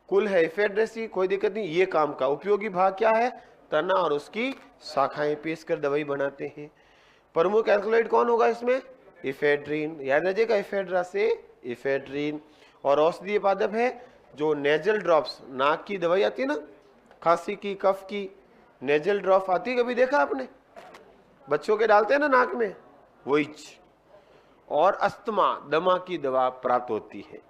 कुल है इफेड्रेसी, कोई दिक्कत नहीं। ये काम का उपयोगी भाग क्या है? तना और उसकी शाखाएं पीस कर दवाई बनाते हैं। प्रमुख एल्कलॉइड कौन होगा इसमें? इफेड्रीन, याद रखिएगा, इफेड्रा से इफेड्रीन। और औषधीय पादप है जो नेजल ड्रॉप्स, नाक की दवाई आती है ना, खांसी की कफ की, नेजल ड्रॉप आती है, कभी देखा आपने? बच्चों के डालते हैं ना नाक में, वही। और अस्थमा, दमा की दवा प्राप्त होती है।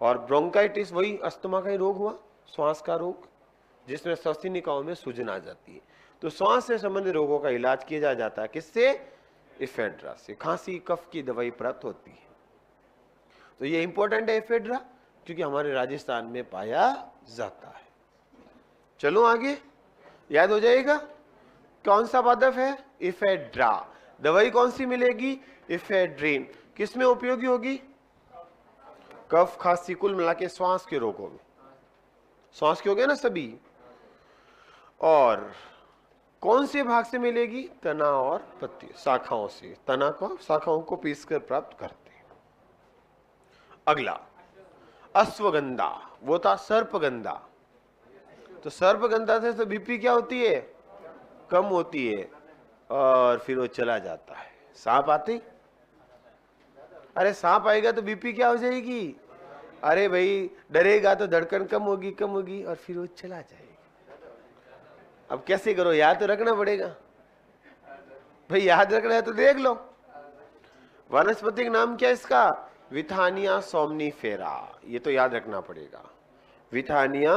और ब्रोंकाइटिस, वही अस्थमा का ही रोग हुआ, श्वास का रोग, जिसमें श्वसनिकाओं में सूजन आ जाती है। तो श्वास से संबंधित रोगों का इलाज किया जाता है किससे? इफेड्रा से। खांसी कफ की दवाई प्राप्त होती है। तो ये इंपॉर्टेंट है इफेड्रा, क्योंकि हमारे राजस्थान में पाया जाता है। चलो आगे, याद हो जाएगा कौन सा पादप है? इफेड्रा। दवाई कौन सी मिलेगी? इफेड्रीन। किसमें उपयोगी होगी? कफ खांसी कुल मिला के श्वास के रोगों में, श्वास के हो गए ना सभी। और कौन से भाग से मिलेगी? तना और पत्ती, शाखाओं से। तना को, शाखाओं को पीसकर प्राप्त करते हैं। अगला, अश्वगंधा, वो था सर्पगंधा। तो सर्पगंधा से तो बीपी क्या होती है, कम होती है, और फिर वो चला जाता है। सांप आते, अरे सांप आएगा तो बीपी क्या हो जाएगी, अरे भाई डरेगा तो धड़कन कम होगी और फिर वो चला जाएगा। अब कैसे करो, याद तो रखना पड़ेगा भाई, याद रखना है तो देख लो। वनस्पतिक नाम क्या है इसका, विथानिया सोमनीफेरा, ये तो याद रखना पड़ेगा, विथानिया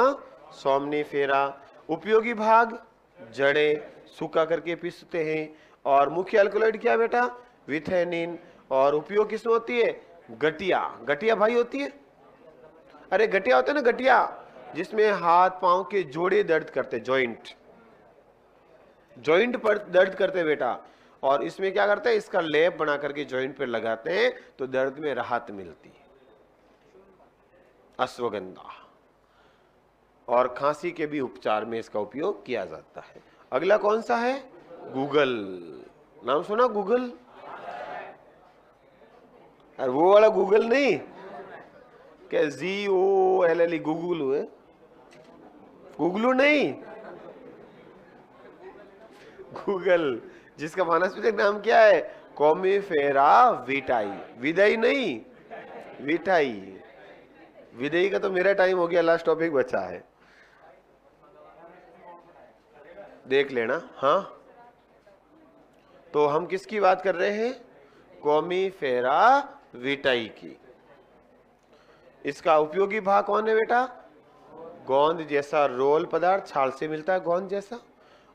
सोमनीफेरा। उपयोगी भाग, जड़ें सूखा करके पीसते हैं, और मुख्य अल्कलॉइड क्या है बेटा, विथेनिन। और उपयोग किसमें होती है, गठिया, गठिया भाई होती है, अरे गठिया होते हैं ना, गठिया जिसमें हाथ पांव के जोड़े दर्द करते, जॉइंट, जॉइंट पर दर्द करते बेटा, और इसमें क्या करते हैं, इसका लेप बना करके जॉइंट पर लगाते हैं तो दर्द में राहत मिलती है, अश्वगंधा। और खांसी के भी उपचार में इसका उपयोग किया जाता है। अगला कौन सा है, गूगल, नाम सुना गूगल, और वो वाला गूगल नहीं, क्या GOOGLE गूगलू है, गूगलू नहीं, गूगल, जिसका वानस्पतिक नाम क्या है, कॉमीफेरा विटाई, विदाई नहीं, विटाई। विदाई का तो मेरा टाइम हो गया, लास्ट टॉपिक बचा है, देख लेना। हाँ, तो हम किसकी बात कर रहे हैं, कॉमीफेरा विटाई की। इसका उपयोगी भाग कौन है बेटा, गोंद जैसा रोल पदार्थ, छाल से मिलता है गोंद जैसा।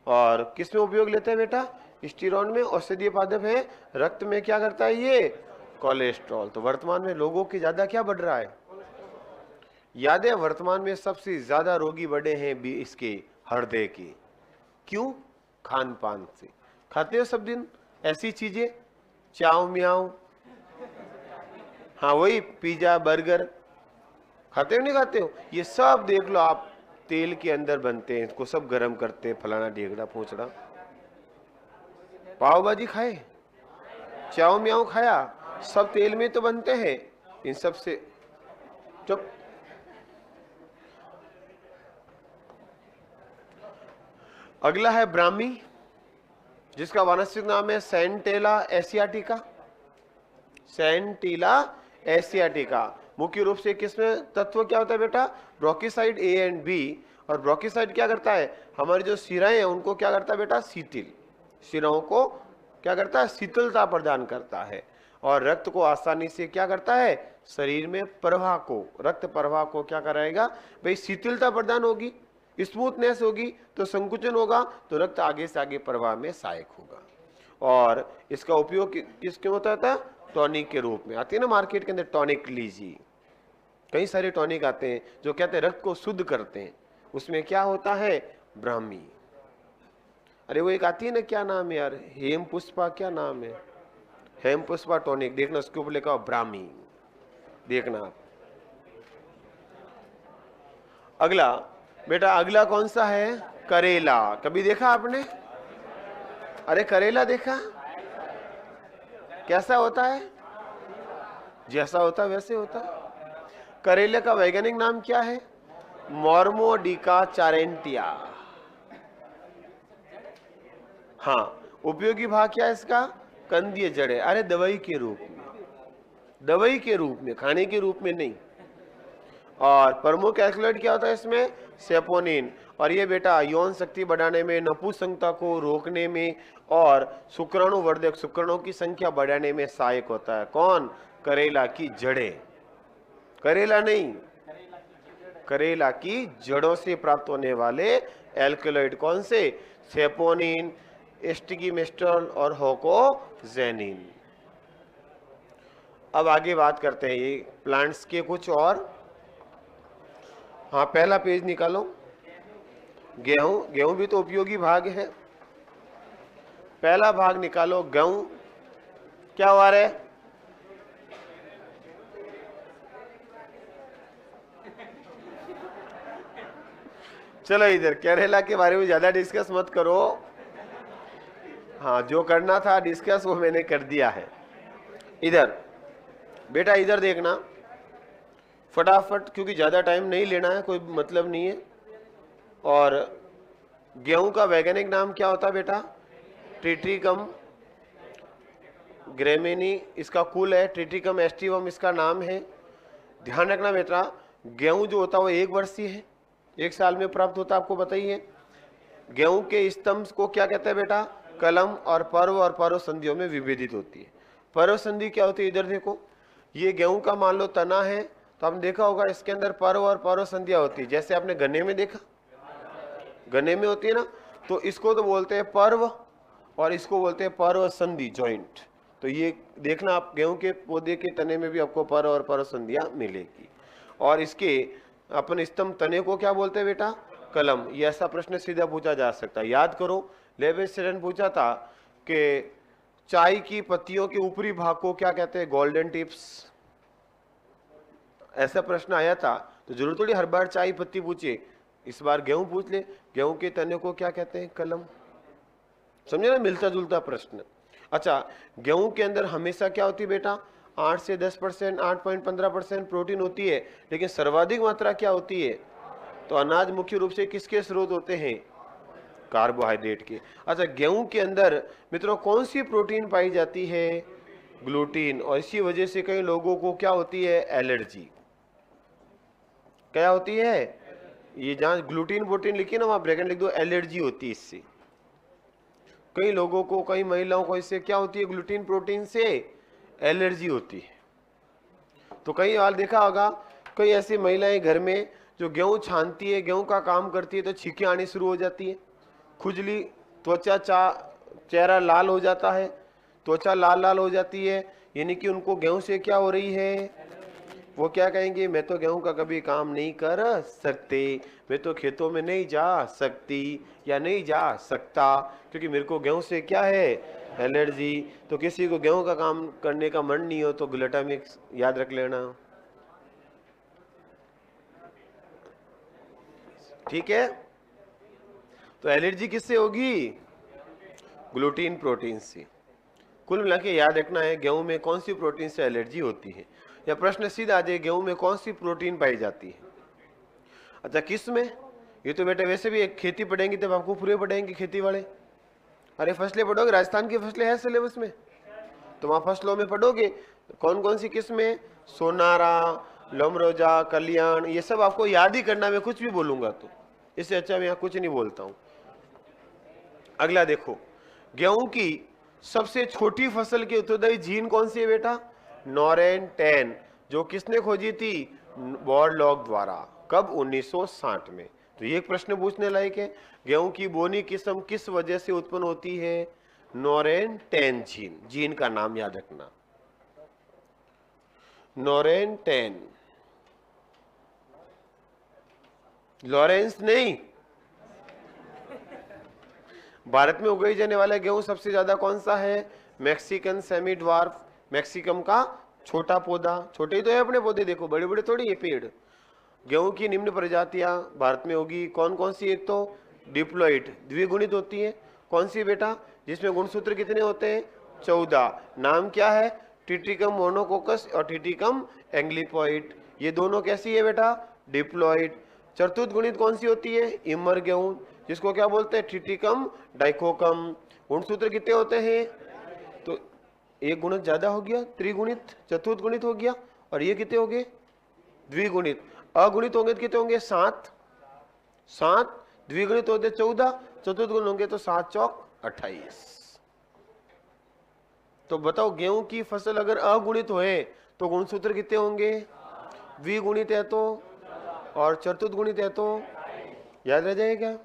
और किस में उपयोग लेते हैं बेटा, स्टीरॉन में, औषधीय पादप है, रक्त में क्या करता है ये, कोलेस्ट्रॉल। तो वर्तमान में लोगों की ज्यादा क्या बढ़ रहा है, याद है, वर्तमान में सबसे ज्यादा रोगी बढ़े हैं भी इसके हृदय के, क्यों, खान पान से। खाते हो सब दिन ऐसी चीजें, चाव म्याव, हाँ वही पिज्जा बर्गर, खाते हो नहीं खाते हो, ये सब देख लो आप, तेल के अंदर बनते हैं, इसको सब गरम करते हैं, फलाना ढेगड़ा पोंछड़ा। पाव भाजी खाए, चाव म्याव खाया, सब तेल में तो बनते हैं, इन सब से चुप। अगला है ब्राह्मी, जिसका वानस्पतिक नाम है सेंटेला एशियाटिका, सेंटेला एशियाटिका। मुख्य रूप से किसमें तत्व क्या होता है बेटा, ब्रोंकीसाइड A एंड B। और ब्रोंकीसाइड क्या करता है, हमारी जो शिराएं हैं उनको क्या करता है बेटा, शीतल, शिराओं को क्या करता है, शीतलता प्रदान करता है। और रक्त को आसानी से क्या करता है, शरीर में प्रवाह को, रक्त प्रवाह को क्या कराएगा भाई, शीतलता प्रदान होगी, स्मूथनेस होगी, तो संकुचन होगा, तो रक्त आगे से आगे प्रवाह में सहायक होगा। और इसका उपयोग किसके होता था, टॉनिक के रूप में। आती है ना मार्केट के अंदर टॉनिक लीजिए, कई सारे टॉनिक आते हैं जो कहते हैं रक्त को शुद्ध करते हैं, उसमें क्या होता है, ब्राह्मी। अरे वो एक आती है ना, क्या नाम है यार, हेम पुष्पा, क्या नाम है, हेम पुष्पा टॉनिक, देखना उसके ऊपर लिखा ब्राह्मी, देखना आप। अगला बेटा, अगला कौन सा है, करेला, कभी देखा आपने, अरे करेला देखा, कैसा होता है, जैसा होता है वैसे होता है। करेले का वैज्ञानिक नाम क्या है, मोर्मोडिका चारेंटिया। हाँ, उपयोगी भाग क्या है इसका, कंदीय जड़ें, अरे दवाई के रूप में, दवाई के रूप में, खाने के रूप में नहीं। और प्रमुख एल्कलॉइड क्या होता है इसमें, सेपोनिन। और ये बेटा यौन शक्ति बढ़ाने में, नपुंसकता को रोकने में, और शुक्राणु वर्धक, शुक्राणु की संख्या बढ़ाने में सहायक होता है। कौन, करेला की जड़ें, करेला नहीं, करेला की जड़ों से प्राप्त होने वाले एल्कलॉइड कौन से, सेपोनिन, एस्टिगिमेस्टोल और होकोजेनिन। अब आगे बात करते हैं ये प्लांट्स के कुछ और। हाँ, पहला पेज निकालो, गेहूं, गेहूं भी तो उपयोगी भाग है, पहला भाग निकालो, गेहूं क्या हुआ रे, चलो इधर केरला के बारे में ज्यादा डिस्कस मत करो, हाँ जो करना था डिस्कस वो मैंने कर दिया है। इधर बेटा, इधर देखना, फटाफट, क्योंकि ज्यादा टाइम नहीं लेना है, कोई मतलब नहीं है। और गेहूं का वैज्ञानिक नाम क्या होता है बेटा? ट्रिटिकम ग्रेमिनी इसका कुल है, ट्रिटिकम एस्टिवम इसका नाम है। ध्यान रखना बेटा, गेहूं जो होता है वो 1 वर्षीय है, 1 साल में प्राप्त होता है, आपको बताइए। गेहूं के स्तंभ को क्या कहते हैं बेटा? कलम। और पर्व संधियों में विभेदित होती है। पर्व संधि क्या होती है? इधर देखो, ये गेहूं का मान लो तना है, तो आपने देखा होगा इसके अंदर पर्व संधियां होती है, जैसे आपने गन्ने में देखा, गन्ने में होती है ना, तो इसको तो बोलते हैं पर्व और इसको बोलते हैं पर्व संधि जॉइंट। तो ये देखना, आप गेहूं के पौधे के तने में भी आपको पर्व और पर्व संधियां मिलेगी। और इसके अपन स्तंभ तने को क्या बोलते हैं बेटा? कलम। ये ऐसा प्रश्न सीधा पूछा जा सकता है, याद करो। लेवेस्टरन पूछा था कि चाय की पत्तियों के ऊपरी भाग को क्या कहते हैं? Golden tips. ऐसा प्रश्न आया था, तो जरूर थोड़ी हर बार चाय पत्ती पूछे, इस बार गेहूं पूछ ले, गेहूं के तने को क्या कहते हैं? कलम। समझे ना, मिलता जुलता प्रश्न। अच्छा, गेहूं के अंदर हमेशा क्या होती है बेटा? 8 से 10%, 8.15% प्रोटीन होती है, लेकिन सर्वाधिक मात्रा क्या होती है? तो अनाज मुख्य रूप से किसके स्रोत होते हैं? कार्बोहाइड्रेट के। अच्छा, गेहूं के अंदर मित्रों कौन सी प्रोटीन पाई जाती है? ग्लूटीन। और इसी वजह से कई लोगों को क्या होती है? एलर्जी। क्या होती है? ये जहां ग्लूटीन प्रोटीन लिखी ना, वहां ब्रैकेट लिख दो, एलर्जी होती है इससे। कई लोगों को, कई महिलाओं को इससे क्या होती है? ग्लूटीन प्रोटीन से एलर्जी होती है। तो कई बार देखा होगा, कई ऐसी महिलाएं घर में जो गेहूं छानती है, गेहूं का काम करती है, तो छींकें आनी शुरू हो जाती है, खुजली, त्वचा चेहरा लाल हो जाता है, त्वचा लाल लाल हो जाती है, यानी कि उनको गेहूं से क्या हो रही है? वो क्या कहेंगे? मैं तो गेहूं का कभी काम नहीं कर सकते, मैं तो खेतों में नहीं जा सकती या नहीं जा सकता, क्योंकि मेरे को गेहूं से क्या है? एलर्जी। तो किसी को गेहूं का काम करने का मन नहीं हो तो ग्लूटामिक्स याद रख लेना, ठीक है? तो एलर्जी किससे होगी? ग्लूटीन प्रोटीन से। कुल मिला के याद रखना है, गेहूं में कौन सी प्रोटीन से एलर्जी होती है, या प्रश्न सीधा आ जाए, गेहूं में कौन सी प्रोटीन पाई जाती है? अच्छा, किस में? ये तो बेटा वैसे भी एक खेती पढ़ेंगे तब आपको पूरे पढ़ेंगे खेती वाले। अरे फसलें पढ़ोगे, राजस्थान की फसलें है सिलेबस में, तो वहां फसलों में पढ़ोगे कौन कौन सी किस्में, सोनारा, लोमरोजा, कल्याण, ये सब आपको याद ही करना। मैं कुछ भी बोलूंगा तो इससे अच्छा मैं यहाँ कुछ नहीं बोलता हूं। अगला देखो, गेहूं की सबसे छोटी फसल की उत्तरदायी जीन कौन सी है बेटा? नॉरेन 10, जो किसने खोजी थी? बॉरलॉग द्वारा। कब? 1960 में। तो ये प्रश्न पूछने लायक है। गेहूं की बोनी किस्म किस वजह से उत्पन्न होती है? नॉरेन 10 जीन। जीन का नाम याद रखना, नॉरेन 10। लॉरेंस नहीं। भारत में उगाई जाने वाला गेहूं सबसे ज्यादा कौन सा है? मैक्सिकन सेमी ड्वार्फ, मैक्सिकम का छोटा पौधा। छोटे ही तो है अपने पौधे, देखो बड़े बड़े थोड़ी ये पेड़। गेहूं की निम्न प्रजातियां भारत में होगी कौन कौन सी? एक तो डिप्लॉइड, द्विगुणित होती है। कौन सी बेटा? जिसमें गुणसूत्र कितने होते हैं? 14। नाम क्या है? ट्रिटिकम मोनोकोकस और ट्रिटिकम एंग्लिपॉइड। ये दोनों कैसी है बेटा? डिप्लॉइड। चतुर्थ गुणित कौन सी होती है? इमर गेहूं, जिसको क्या बोलते हैं? ट्रिटिकम डाइकोकम। गुणसूत्र कितने होते हैं? तो एक गुणित ज्यादा हो गया, त्रिगुणित, चतुर्थ गुणित हो गया, और ये कितने हो गए? द्विगुणित। अगुणित होंगे तो कितने होंगे? 7। 7 द्विगुणित होते 14, चतुर्थ गुण होंगे तो 7 चौक 28। तो बताओ, गेहूं की फसल अगर अगुणित होए तो गुणसूत्र कितने होंगे? द्विगुणित है तो, और चतुर्थ गुणित है तो याद रह जाएगा।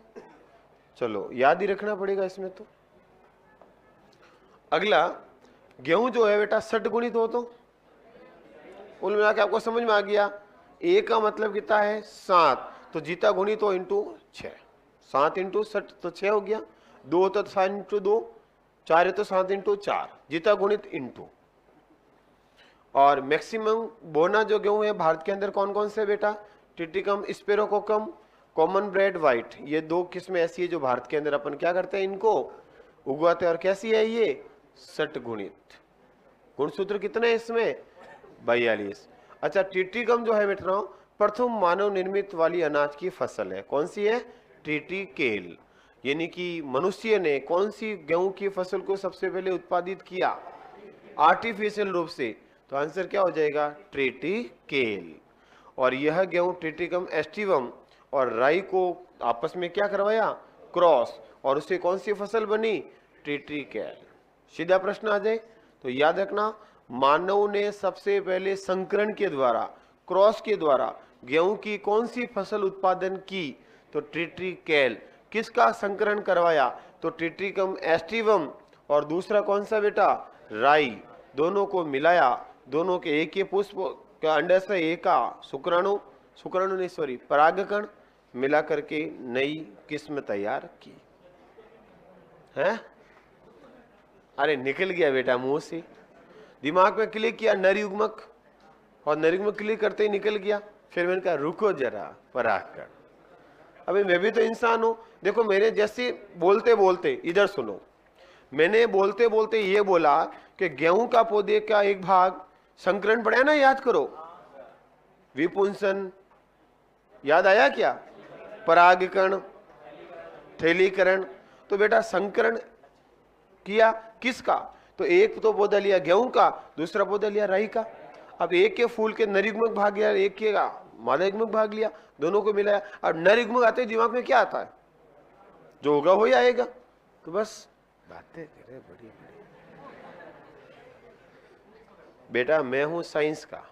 चलो याद ही रखना पड़ेगा इसमें तो। अगला, गेहूं जो है बेटा 60 गुणित हो तो, कुल मिला के आपको समझ में आ गया। ए का मतलब कितना है? 7, तो जीता गुणित हो इंटू 6, 7 इंटू 60 तो 6 हो गया, 2 होता तो 7 इंटू 2, 4 है तो 7 इंटू 4, जीता गुणित इंटू। और मैक्सिमम बोना जो गेहूं है भारत के अंदर कौन कौन से बेटा? Triticum sphaerococcum, common bread wheat. ये 2 किस्में ऐसी है जो भारत के अंदर अपन क्या करते हैं? इनको उगाते हैं। और कैसी है ये? 60 गुणित। गुणसूत्र कितने हैं इसमें? 42। अच्छा, ट्रिटिकम जो है बेटा प्रथम मानव निर्मित वाली अनाज की फसल है। कौन सी है? ट्रिटिकेल। यानी कि मनुष्य ने कौन सी गेहूं की फसल को सबसे पहले उत्पादित किया आर्टिफिशियल रूप से? तो आंसर क्या हो जाएगा? ट्रिटिकेल। और यह गेहूं ट्रिटिकम एस्टिवम और राई को आपस में क्या करवाया? क्रॉस, और उससे कौन सी फसल बनी? ट्रिटिकेल। सीधा प्रश्न आ जाए तो याद रखना, मानव ने सबसे पहले संकरण के द्वारा, क्रॉस के द्वारा गेहूं की कौन सी फसल उत्पादन की? तो ट्रिटिकेल। किसका संकरण करवाया? तो ट्रिटिकम एस्टिवम और दूसरा कौन सा बेटा? राई। दोनों को मिलाया, दोनों के एक ही पुष्प का अंडर से एक का शुक्राणु नहीं सॉरी परागकण मिला करके नई किस्म तैयार की है। अरे निकल गया बेटा मुंह से, दिमाग में क्लिक किया नरयुग्मक, और नरयुग्मक क्लिक करते ही निकल गया। फिर मैंने कहा रुको जरा, परागकण। अभी मैं भी तो इंसान हूं। देखो मेरे जैसे बोलते बोलते इधर सुनो, मैंने बोलते बोलते ये बोला कि गेहूं का पौधे का एक भाग संकरण पड़ा है ना, याद करो, विपुंसन, याद आया क्या? परागकण, थैलीकरण। तो बेटा संकरण किया किसका? तो एक तो पौधा लिया गेहूं का, दूसरा पौधा लिया राई का। अब एक के फूल के नरयुग्मक भाग लिया, एक के मादायुग्मक भाग लिया, दोनों को मिलाया। अब नरयुग्मक आते ही दिमाग में क्या आता है? जो होगा वही आएगा। तो बस बातें करे बड़ी बड़ी। बेटा मैं हूं साइंस का,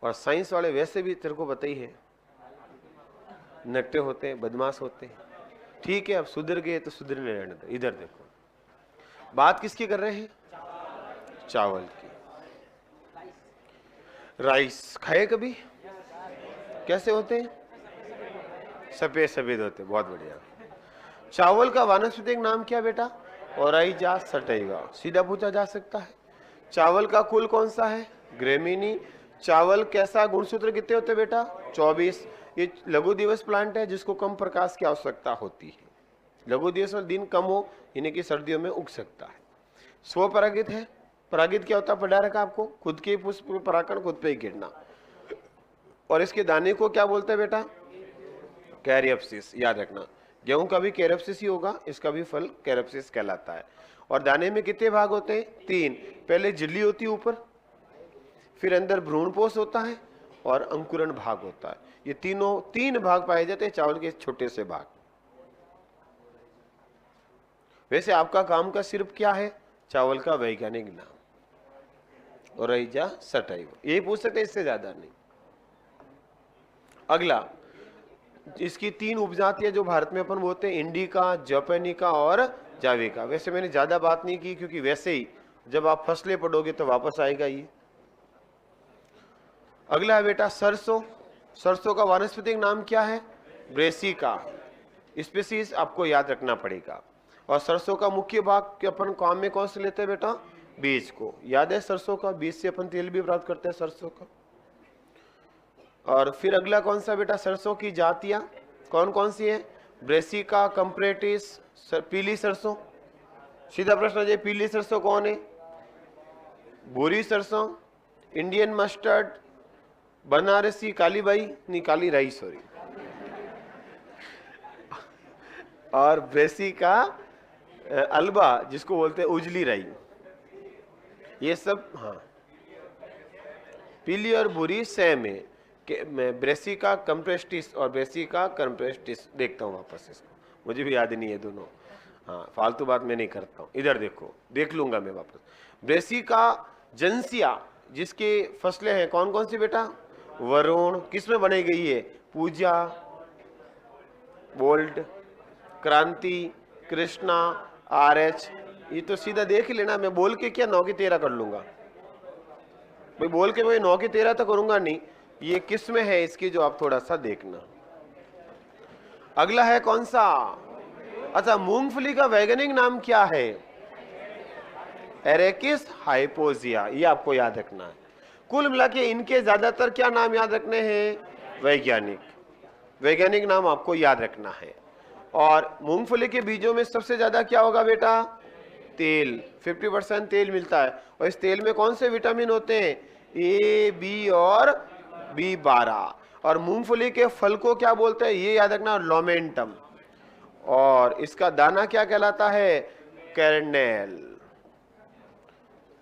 और साइंस वाले वैसे भी तेरे को पता ही है, नट्टे होते हैं, बदमाश होते हैं। ठीक है, अब सुधर गए तो सुधरने रहने दो। इधर देखो, बात किसकी कर रहे हैं? चावल की। राइस खाए कभी? कैसे होते हैं? सफेद सफेद होते, बहुत बढ़िया। चावल का वानस्पतिक नाम क्या बेटा? ओराइजा सटैगा। सीधा पूछा जा सकता है। चावल का कुल कौन सा है? ग्रेमिनी। चावल कैसा गुणसूत्र कितने होते बेटा? 24। ये लघु दिवस प्लांट है जिसको कम प्रकाश की आवश्यकता होती है। लघु दिवस और दिन कम हो, यानी कि सर्दियों में उग सकता है। स्वपरागित है। परागित क्या होता है? पढ़ा रखा आपको, खुद के पुष्प परागकण खुद पे ही गिरना। और इसके दाने को क्या बोलते हैं बेटा? कैरियोप्सिस। याद रखना, गेहूं का भी कैरियोप्सिस ही होगा, इसका भी फल कैरियोप्सिस कहलाता है। और दाने में कितने भाग होते हैं? 3। पहले झिल्ली होती है ऊपर, फिर अंदर भ्रूणपोष होता है और अंकुरण भाग होता है। ये तीनों 3 भाग पाए जाते हैं चावल के छोटे से भाग। वैसे आपका काम का सिर्फ क्या है? चावल का वैज्ञानिक नाम ओराइजा सटैगा, यही पूछ सकते, इससे ज्यादा नहीं। अगला, इसकी 3 उपजातियां जो भारत में अपन बोलते हैं, इंडिका, जापानिका और जाविका। वैसे मैंने ज्यादा बात नहीं की, क्योंकि वैसे ही जब आप फसलें पढ़ोगे तो वापस आएगा ये। अगला है बेटा सरसों। सरसों का वानस्पतिक नाम क्या है? ब्रेसिका। स्पीसीज आपको याद रखना पड़ेगा। और सरसों का मुख्य भाग अपन काम में कौन से लेते हैं बेटा? बीज को। याद है सरसों का बीज से अपन तेल भी प्राप्त करते हैं सरसों का। और फिर अगला कौन सा बेटा? सरसों की जातियां कौन कौन सी है? ब्रेसिका, कंप्रेटिस, पीली सरसों। सीधा प्रश्न है, पीली सरसों कौन है? भूरी सरसों, इंडियन मस्टर्ड, बनारसी काली बाई, नहीं काली राई सॉरी, और ब्रेसिका अल्बा जिसको बोलते हैं उजली राई। ये सब हाँ पीली और बुरी सेम है। मैं ब्रेसिका कंप्रेस्टिस और ब्रेसिका कंप्रेस्टिस देखता हूँ वापस इसको, मुझे भी याद नहीं है दोनों। हाँ फालतू बात मैं नहीं करता हूँ, इधर देखो, देख लूंगा मैं वापस। ब्रेसिका जंसिया जिसके फसलें हैं कौन कौन सी बेटा? वरुण, किसमें बनाई गई है? पूजा, बोल्ड, क्रांति, कृष्णा, RH। ये तो सीधा देख ही लेना, मैं बोल के क्या 9 की 13 कर लूंगा भाई, बोल के मैं 9 की 13 तो करूंगा नहीं। ये किसमें है इसकी जो आप थोड़ा सा देखना। अगला है कौन सा? अच्छा, मूंगफली का वैज्ञानिक नाम क्या है? एरेकिस हाइपोजिया। ये आपको याद रखना है। कुल मिला के इनके ज्यादातर क्या नाम याद रखने हैं? वैज्ञानिक नाम आपको याद रखना है। और मूंगफली के बीजों में सबसे ज्यादा क्या होगा बेटा? तेल। 50% तेल मिलता है। और इस तेल में कौन से विटामिन होते हैं? ए, बी और बी 12। और मूंगफली के फल को क्या बोलते हैं, ये याद रखना, लोमेंटम। और इसका दाना क्या कहलाता है, कर्नेल।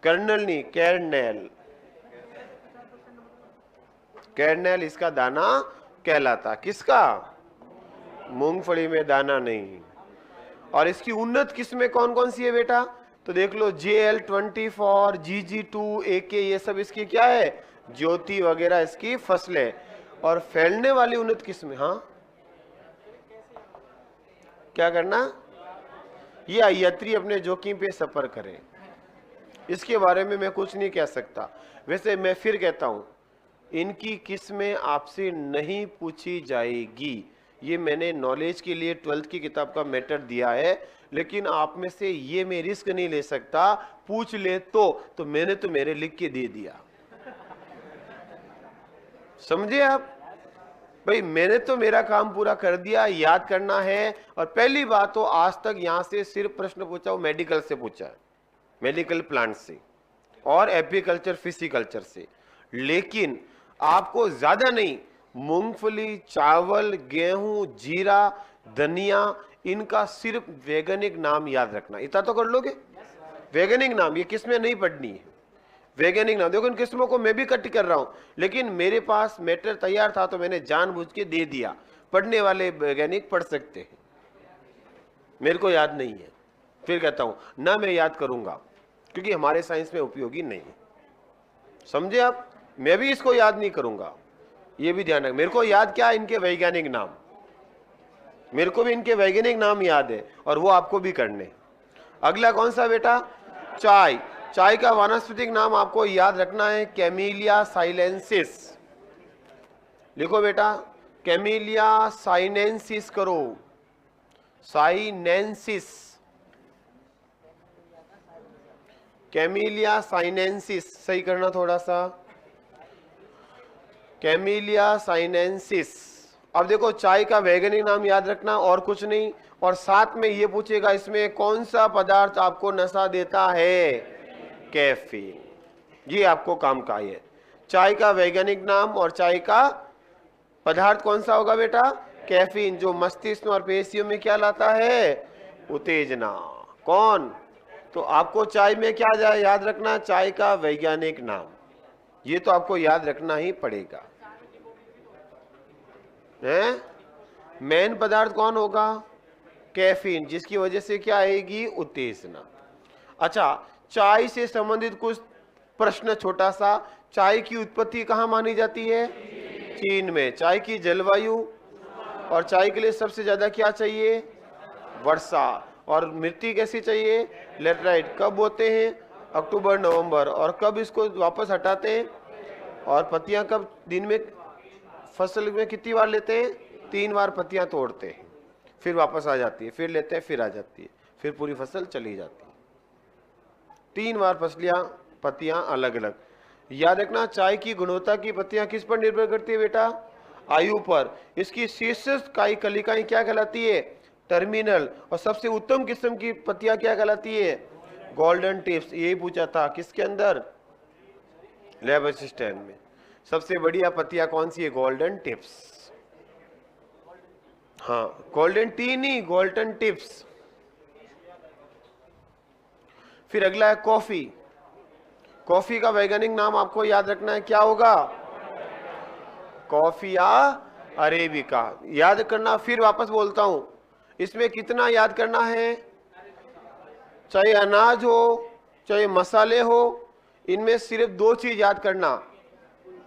कर्नल नहीं, कर्नेल। कर्नेल इसका दाना कहलाता। किसका, मूंगफली में दाना नहीं। और इसकी उन्नत किस्में कौन कौन सी है बेटा, तो देख लो, JL24, GG2, AK, ये सब इसकी क्या है, ज्योति वगैरह इसकी फसलें। और फैलने वाली उन्नत किस्में, हाँ क्या करना, ये यात्री अपने जोखिम पे सफर करें, इसके बारे में मैं कुछ नहीं कह सकता। वैसे मैं फिर कहता हूं, इनकी किस्में आपसे नहीं पूछी जाएगी। ये मैंने नॉलेज के लिए 12th की किताब का मैटर दिया है, लेकिन आप में से ये मैं रिस्क नहीं ले सकता, पूछ ले तो मैंने तो मेरे लिख के दे दिया। समझे आप भाई, मैंने तो मेरा काम पूरा कर दिया, याद करना है। और पहली बात तो आज तक यहां से सिर्फ प्रश्न पूछा वो मेडिकल से पूछा है, मेडिकल प्लांट से और एपीकल्चर फिसिकल्चर से। लेकिन आपको ज्यादा नहीं, मूंगफली, चावल, गेहूं, जीरा, धनिया, इनका सिर्फ वैज्ञानिक नाम याद रखना। इतना तो कर लोगे, वैज्ञानिक नाम, ये किस्में नहीं पढ़नी है, वैज्ञानिक नाम। देखो इन किस्मों को मैं भी कट कर रहा हूं, लेकिन मेरे पास मैटर तैयार था तो मैंने जानबूझ के दे दिया। पढ़ने वाले वैज्ञानिक पढ़ सकते हैं, मेरे को याद नहीं है। फिर कहता हूं ना, मैं याद करूंगा क्योंकि हमारे साइंस में उपयोगी नहीं है। समझे आप, मैं भी इसको याद नहीं करूंगा, ये भी ध्यान रख। मेरे को याद क्या, इनके वैज्ञानिक नाम, मेरे को भी इनके वैज्ञानिक नाम याद है और वो आपको भी करने। अगला कौन सा बेटा, चाय। चाय का वानस्पतिक नाम आपको याद रखना है, कैमिलिया साइलेंसिस। लिखो बेटा, कैमिलिया साइनेंसिस करो, साइनेंसिस, कैमिलिया साइनेंसिस, सही करना थोड़ा सा, कैमिलिया साइनेंसिस। अब देखो, चाय का वैज्ञानिक नाम याद रखना और कुछ नहीं, और साथ में ये पूछेगा इसमें कौन सा पदार्थ आपको नशा देता है, कैफीन। ये आपको काम का है। चाय का वैज्ञानिक नाम और चाय का पदार्थ कौन सा होगा बेटा, कैफीन, जो मस्तिष्क और पेशियों में क्या लाता है, उत्तेजना। कौन, तो आपको चाय में क्या जाए याद रखना, चाय का वैज्ञानिक नाम, ये तो आपको याद रखना ही पड़ेगा। हैं, मेन पदार्थ कौन होगा, कैफीन, जिसकी वजह से क्या आएगी, उत्तेजना। अच्छा, चाय से संबंधित कुछ प्रश्न, छोटा सा, चाय की उत्पत्ति कहाँ मानी जाती है, चीन में। चाय की जलवायु, और चाय के लिए सबसे ज्यादा क्या चाहिए, वर्षा, और मिट्टी कैसी चाहिए, लेटराइट। कब होते हैं, अक्टूबर नवंबर। और कब इसको वापस हटाते हैं, और पत्तियां कब, दिन में फसल में कितनी बार लेते हैं, 3 बार पत्तियां तोड़ते हैं, फिर वापस आ जाती है, फिर लेते हैं, फिर आ जाती है, फिर पूरी फसल चली जाती है। 3 बार पत्तियां अलग अलग। याद रखना, चाय की गुणवत्ता की पत्तियां किस पर निर्भर करती है बेटा, आयु पर। इसकी शीर्ष काई कलिकाएं क्या कहलाती है, टर्मिनल। और सबसे उत्तम किस्म की पत्तियां क्या कहलाती है, गोल्डन टिप्स। यही पूछा था किसके अंदर, लैब असिस्टेंट में। सबसे बढ़िया पत्तियां कौन सी है, गोल्डन टिप्स। हाँ, गोल्डन टी नहीं, गोल्डन टिप्स। फिर अगला है कॉफी। कॉफी का वैज्ञानिक नाम आपको याद रखना है, क्या होगा, कॉफिया अरेबिका। याद करना, फिर वापस बोलता हूं, इसमें कितना याद करना है, चाहे अनाज हो चाहे मसाले हो, इनमें सिर्फ 2 चीज याद करना,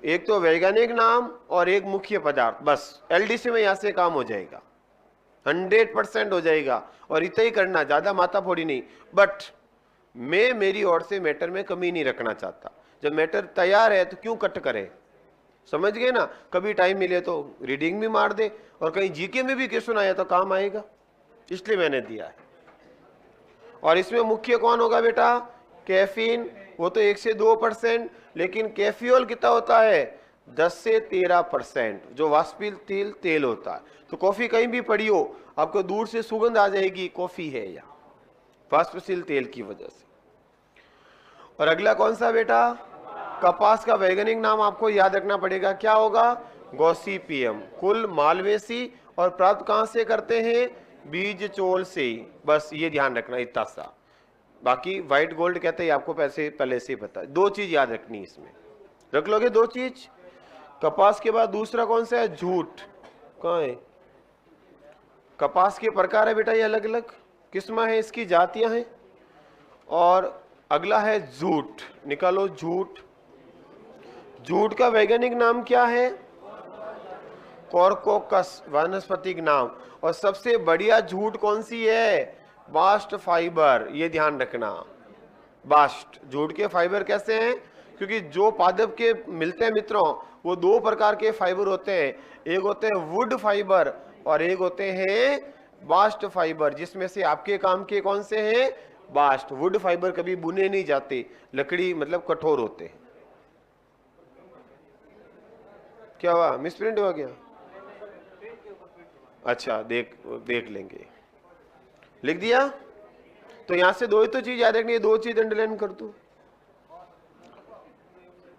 एक तो वैज्ञानिक नाम और एक मुख्य पदार्थ। बस एलडीसी में यहां से काम हो जाएगा, 100% हो जाएगा। और इतना ही करना, ज्यादा माथाफोड़ी नहीं। बट मैं मेरी ओर से मैटर में कमी नहीं रखना चाहता। जब मैटर तैयार है तो क्यों कट करे, समझ गए ना। कभी टाइम मिले तो रीडिंग भी मार दे, और कहीं जीके में भी क्वेश्चन आया तो काम आएगा, इसलिए मैंने दिया है। और इसमें मुख्य कौन होगा बेटा, कैफीन, वो तो 1 से 2%। लेकिन कैफियोल कितना होता है, 10 से 13%, जो वाष्पशील तेल होता है। तो कॉफी कहीं भी पड़ी हो, आपको दूर से सुगंध आ जाएगी, कॉफी है या वाष्पशील तेल की वजह से। और अगला कौन सा बेटा, कपास का वैज्ञानिक नाम आपको याद रखना पड़ेगा, क्या होगा? गॉसिपियम। कुल मालवेसी, और प्राप्त कहां से करते हैं? बीज चोल से। बस ये ध्यान रखना, इतना सा। बाकी व्हाइट गोल्ड कहते हैं आपको पहले से ही पता है। दो चीज याद रखनी इसमें, रख लोगे दो चीज। कपास के बाद दूसरा कौन सा है? जूट। कहाँ है? कपास के प्रकार है बेटा, ये अलग अलग किस्म है, इसकी जातियां हैं। और अगला है जूट, निकालो जूट। जूट का वैज्ञानिक नाम क्या है? कॉर्कोकस, वानस्पतिक नाम। और सबसे बढ़िया जूट कौन सी है? बास्ट फाइबर, ये ध्यान रखना। बास्ट जूट के फाइबर कैसे हैं? क्योंकि जो पादप के मिलते हैं मित्रों, वो दो प्रकार के फाइबर होते हैं, एक होते हैं वुड फाइबर और एक होते हैं बास्ट फाइबर, जिसमें से आपके काम के कौन से हैं? बास्ट। वुड फाइबर कभी बुने नहीं जाते, लकड़ी मतलब कठोर होते हैं। क्या हुआ? मिसप्रिंट हो गया? अच्छा, देख लेंगे। लिख दिया? तो यहां से दो ही तो चीज याद रखनी है, दो चीज अंडरलाइन कर दो।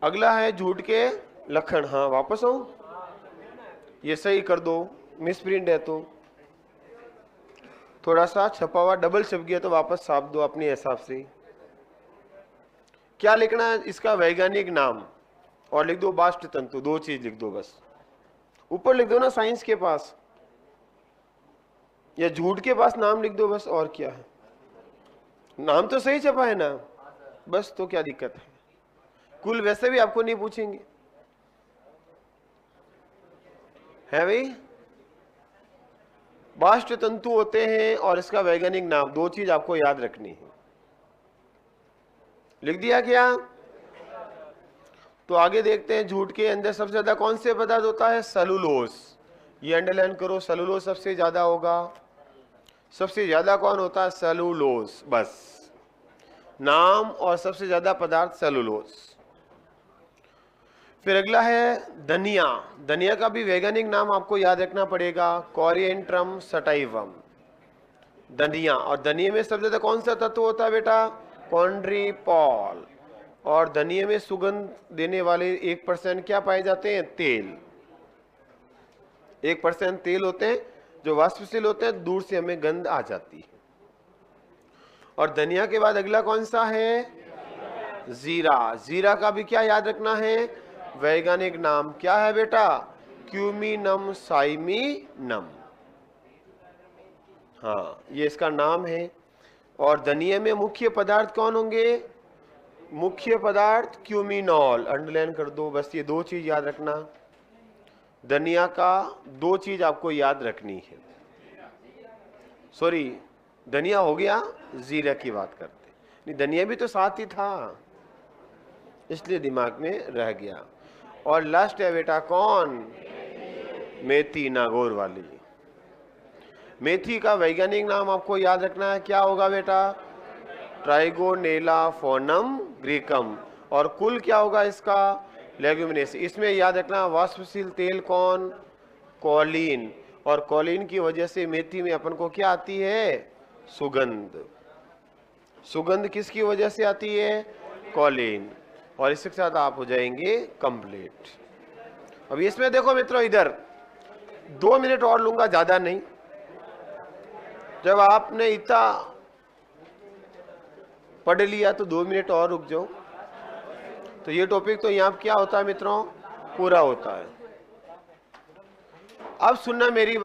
अगला है झूठ के लक्षण। हाँ, वापस आओ, ये सही कर दो, मिसप्रिंट है तो थोड़ा सा छपा हुआ डबल छप गया तो वापस छाप दो अपने हिसाब से। क्या लिखना है? इसका वैज्ञानिक नाम, और लिख दो बास्ट तंतु। दो चीज लिख दो बस, ऊपर लिख दो ना साइंस के पास, या झूठ के पास नाम लिख दो बस। और क्या है? नाम तो सही छपा है ना, बस। तो क्या दिक्कत है? कुल वैसे भी आपको नहीं पूछेंगे, है भाई? बास्ट तंतु होते हैं और इसका वैज्ञानिक नाम, दो चीज आपको याद रखनी है। लिख दिया क्या? तो आगे देखते हैं। झूठ के अंदर सबसे ज्यादा कौन से पदार्थ होता है? सेलुलोज। ये अंडरलाइन करो, सेलुलोज सबसे ज्यादा होगा। सबसे ज्यादा कौन होता है? सेलुलोज। बस नाम और सबसे ज्यादा पदार्थ सेलुलोज। फिर अगला है धनिया। धनिया का भी वैज्ञानिक नाम आपको याद रखना पड़ेगा, कोरिएंड्रम सटाइवम। धनिया, और धनिया में सबसे ज्यादा कौन सा तत्व होता है बेटा? कॉन्ड्रीपॉल। और धनिया में सुगंध देने वाले 1% क्या पाए जाते हैं? तेल। 1% तेल होते हैं जो वाष्पशील होते हैं, दूर से हमें गंध आ जाती है। और धनिया के बाद अगला कौन सा है? जीरा। जीरा का भी क्या याद रखना है? वैज्ञानिक नाम क्या है बेटा? क्यूमिनम साइमिनम। हाँ, ये इसका नाम है। और धनिया में मुख्य पदार्थ कौन होंगे? मुख्य पदार्थ क्यूमिनॉल। अंडरलाइन कर दो बस, ये दो चीज याद रखना। धनिया का दो चीज आपको याद रखनी है। सॉरी, धनिया हो गया, जीरा की बात करते नहीं, धनिया भी तो साथ ही था, इसलिए दिमाग में रह गया। और लास्ट है बेटा कौन? मेथी, नागौर वाली। मेथी का वैज्ञानिक नाम आपको याद रखना है, क्या होगा बेटा? Trigonella foenum graecum. और कुल क्या होगा इसका? लेग्यूमिनेसी। इसमें याद रखना वाष्पशील तेल कौन? कॉलिन। और कॉलिन की वजह से मेथी में अपन को क्या आती है? सुगंध। सुगंध किसकी वजह से आती है? कॉलिन। और इसके साथ आप हो जाएंगे कंप्लीट। अब इसमें देखो मित्रों, इधर 2 मिनट और लूंगा, ज्यादा नहीं। जब आपने इतना पढ़ लिया तो 2 मिनट और रुक जाओ। तो ये टॉपिक तो यहाँ क्या होता है मित्रों? पूरा होता है। अब सुनना मेरी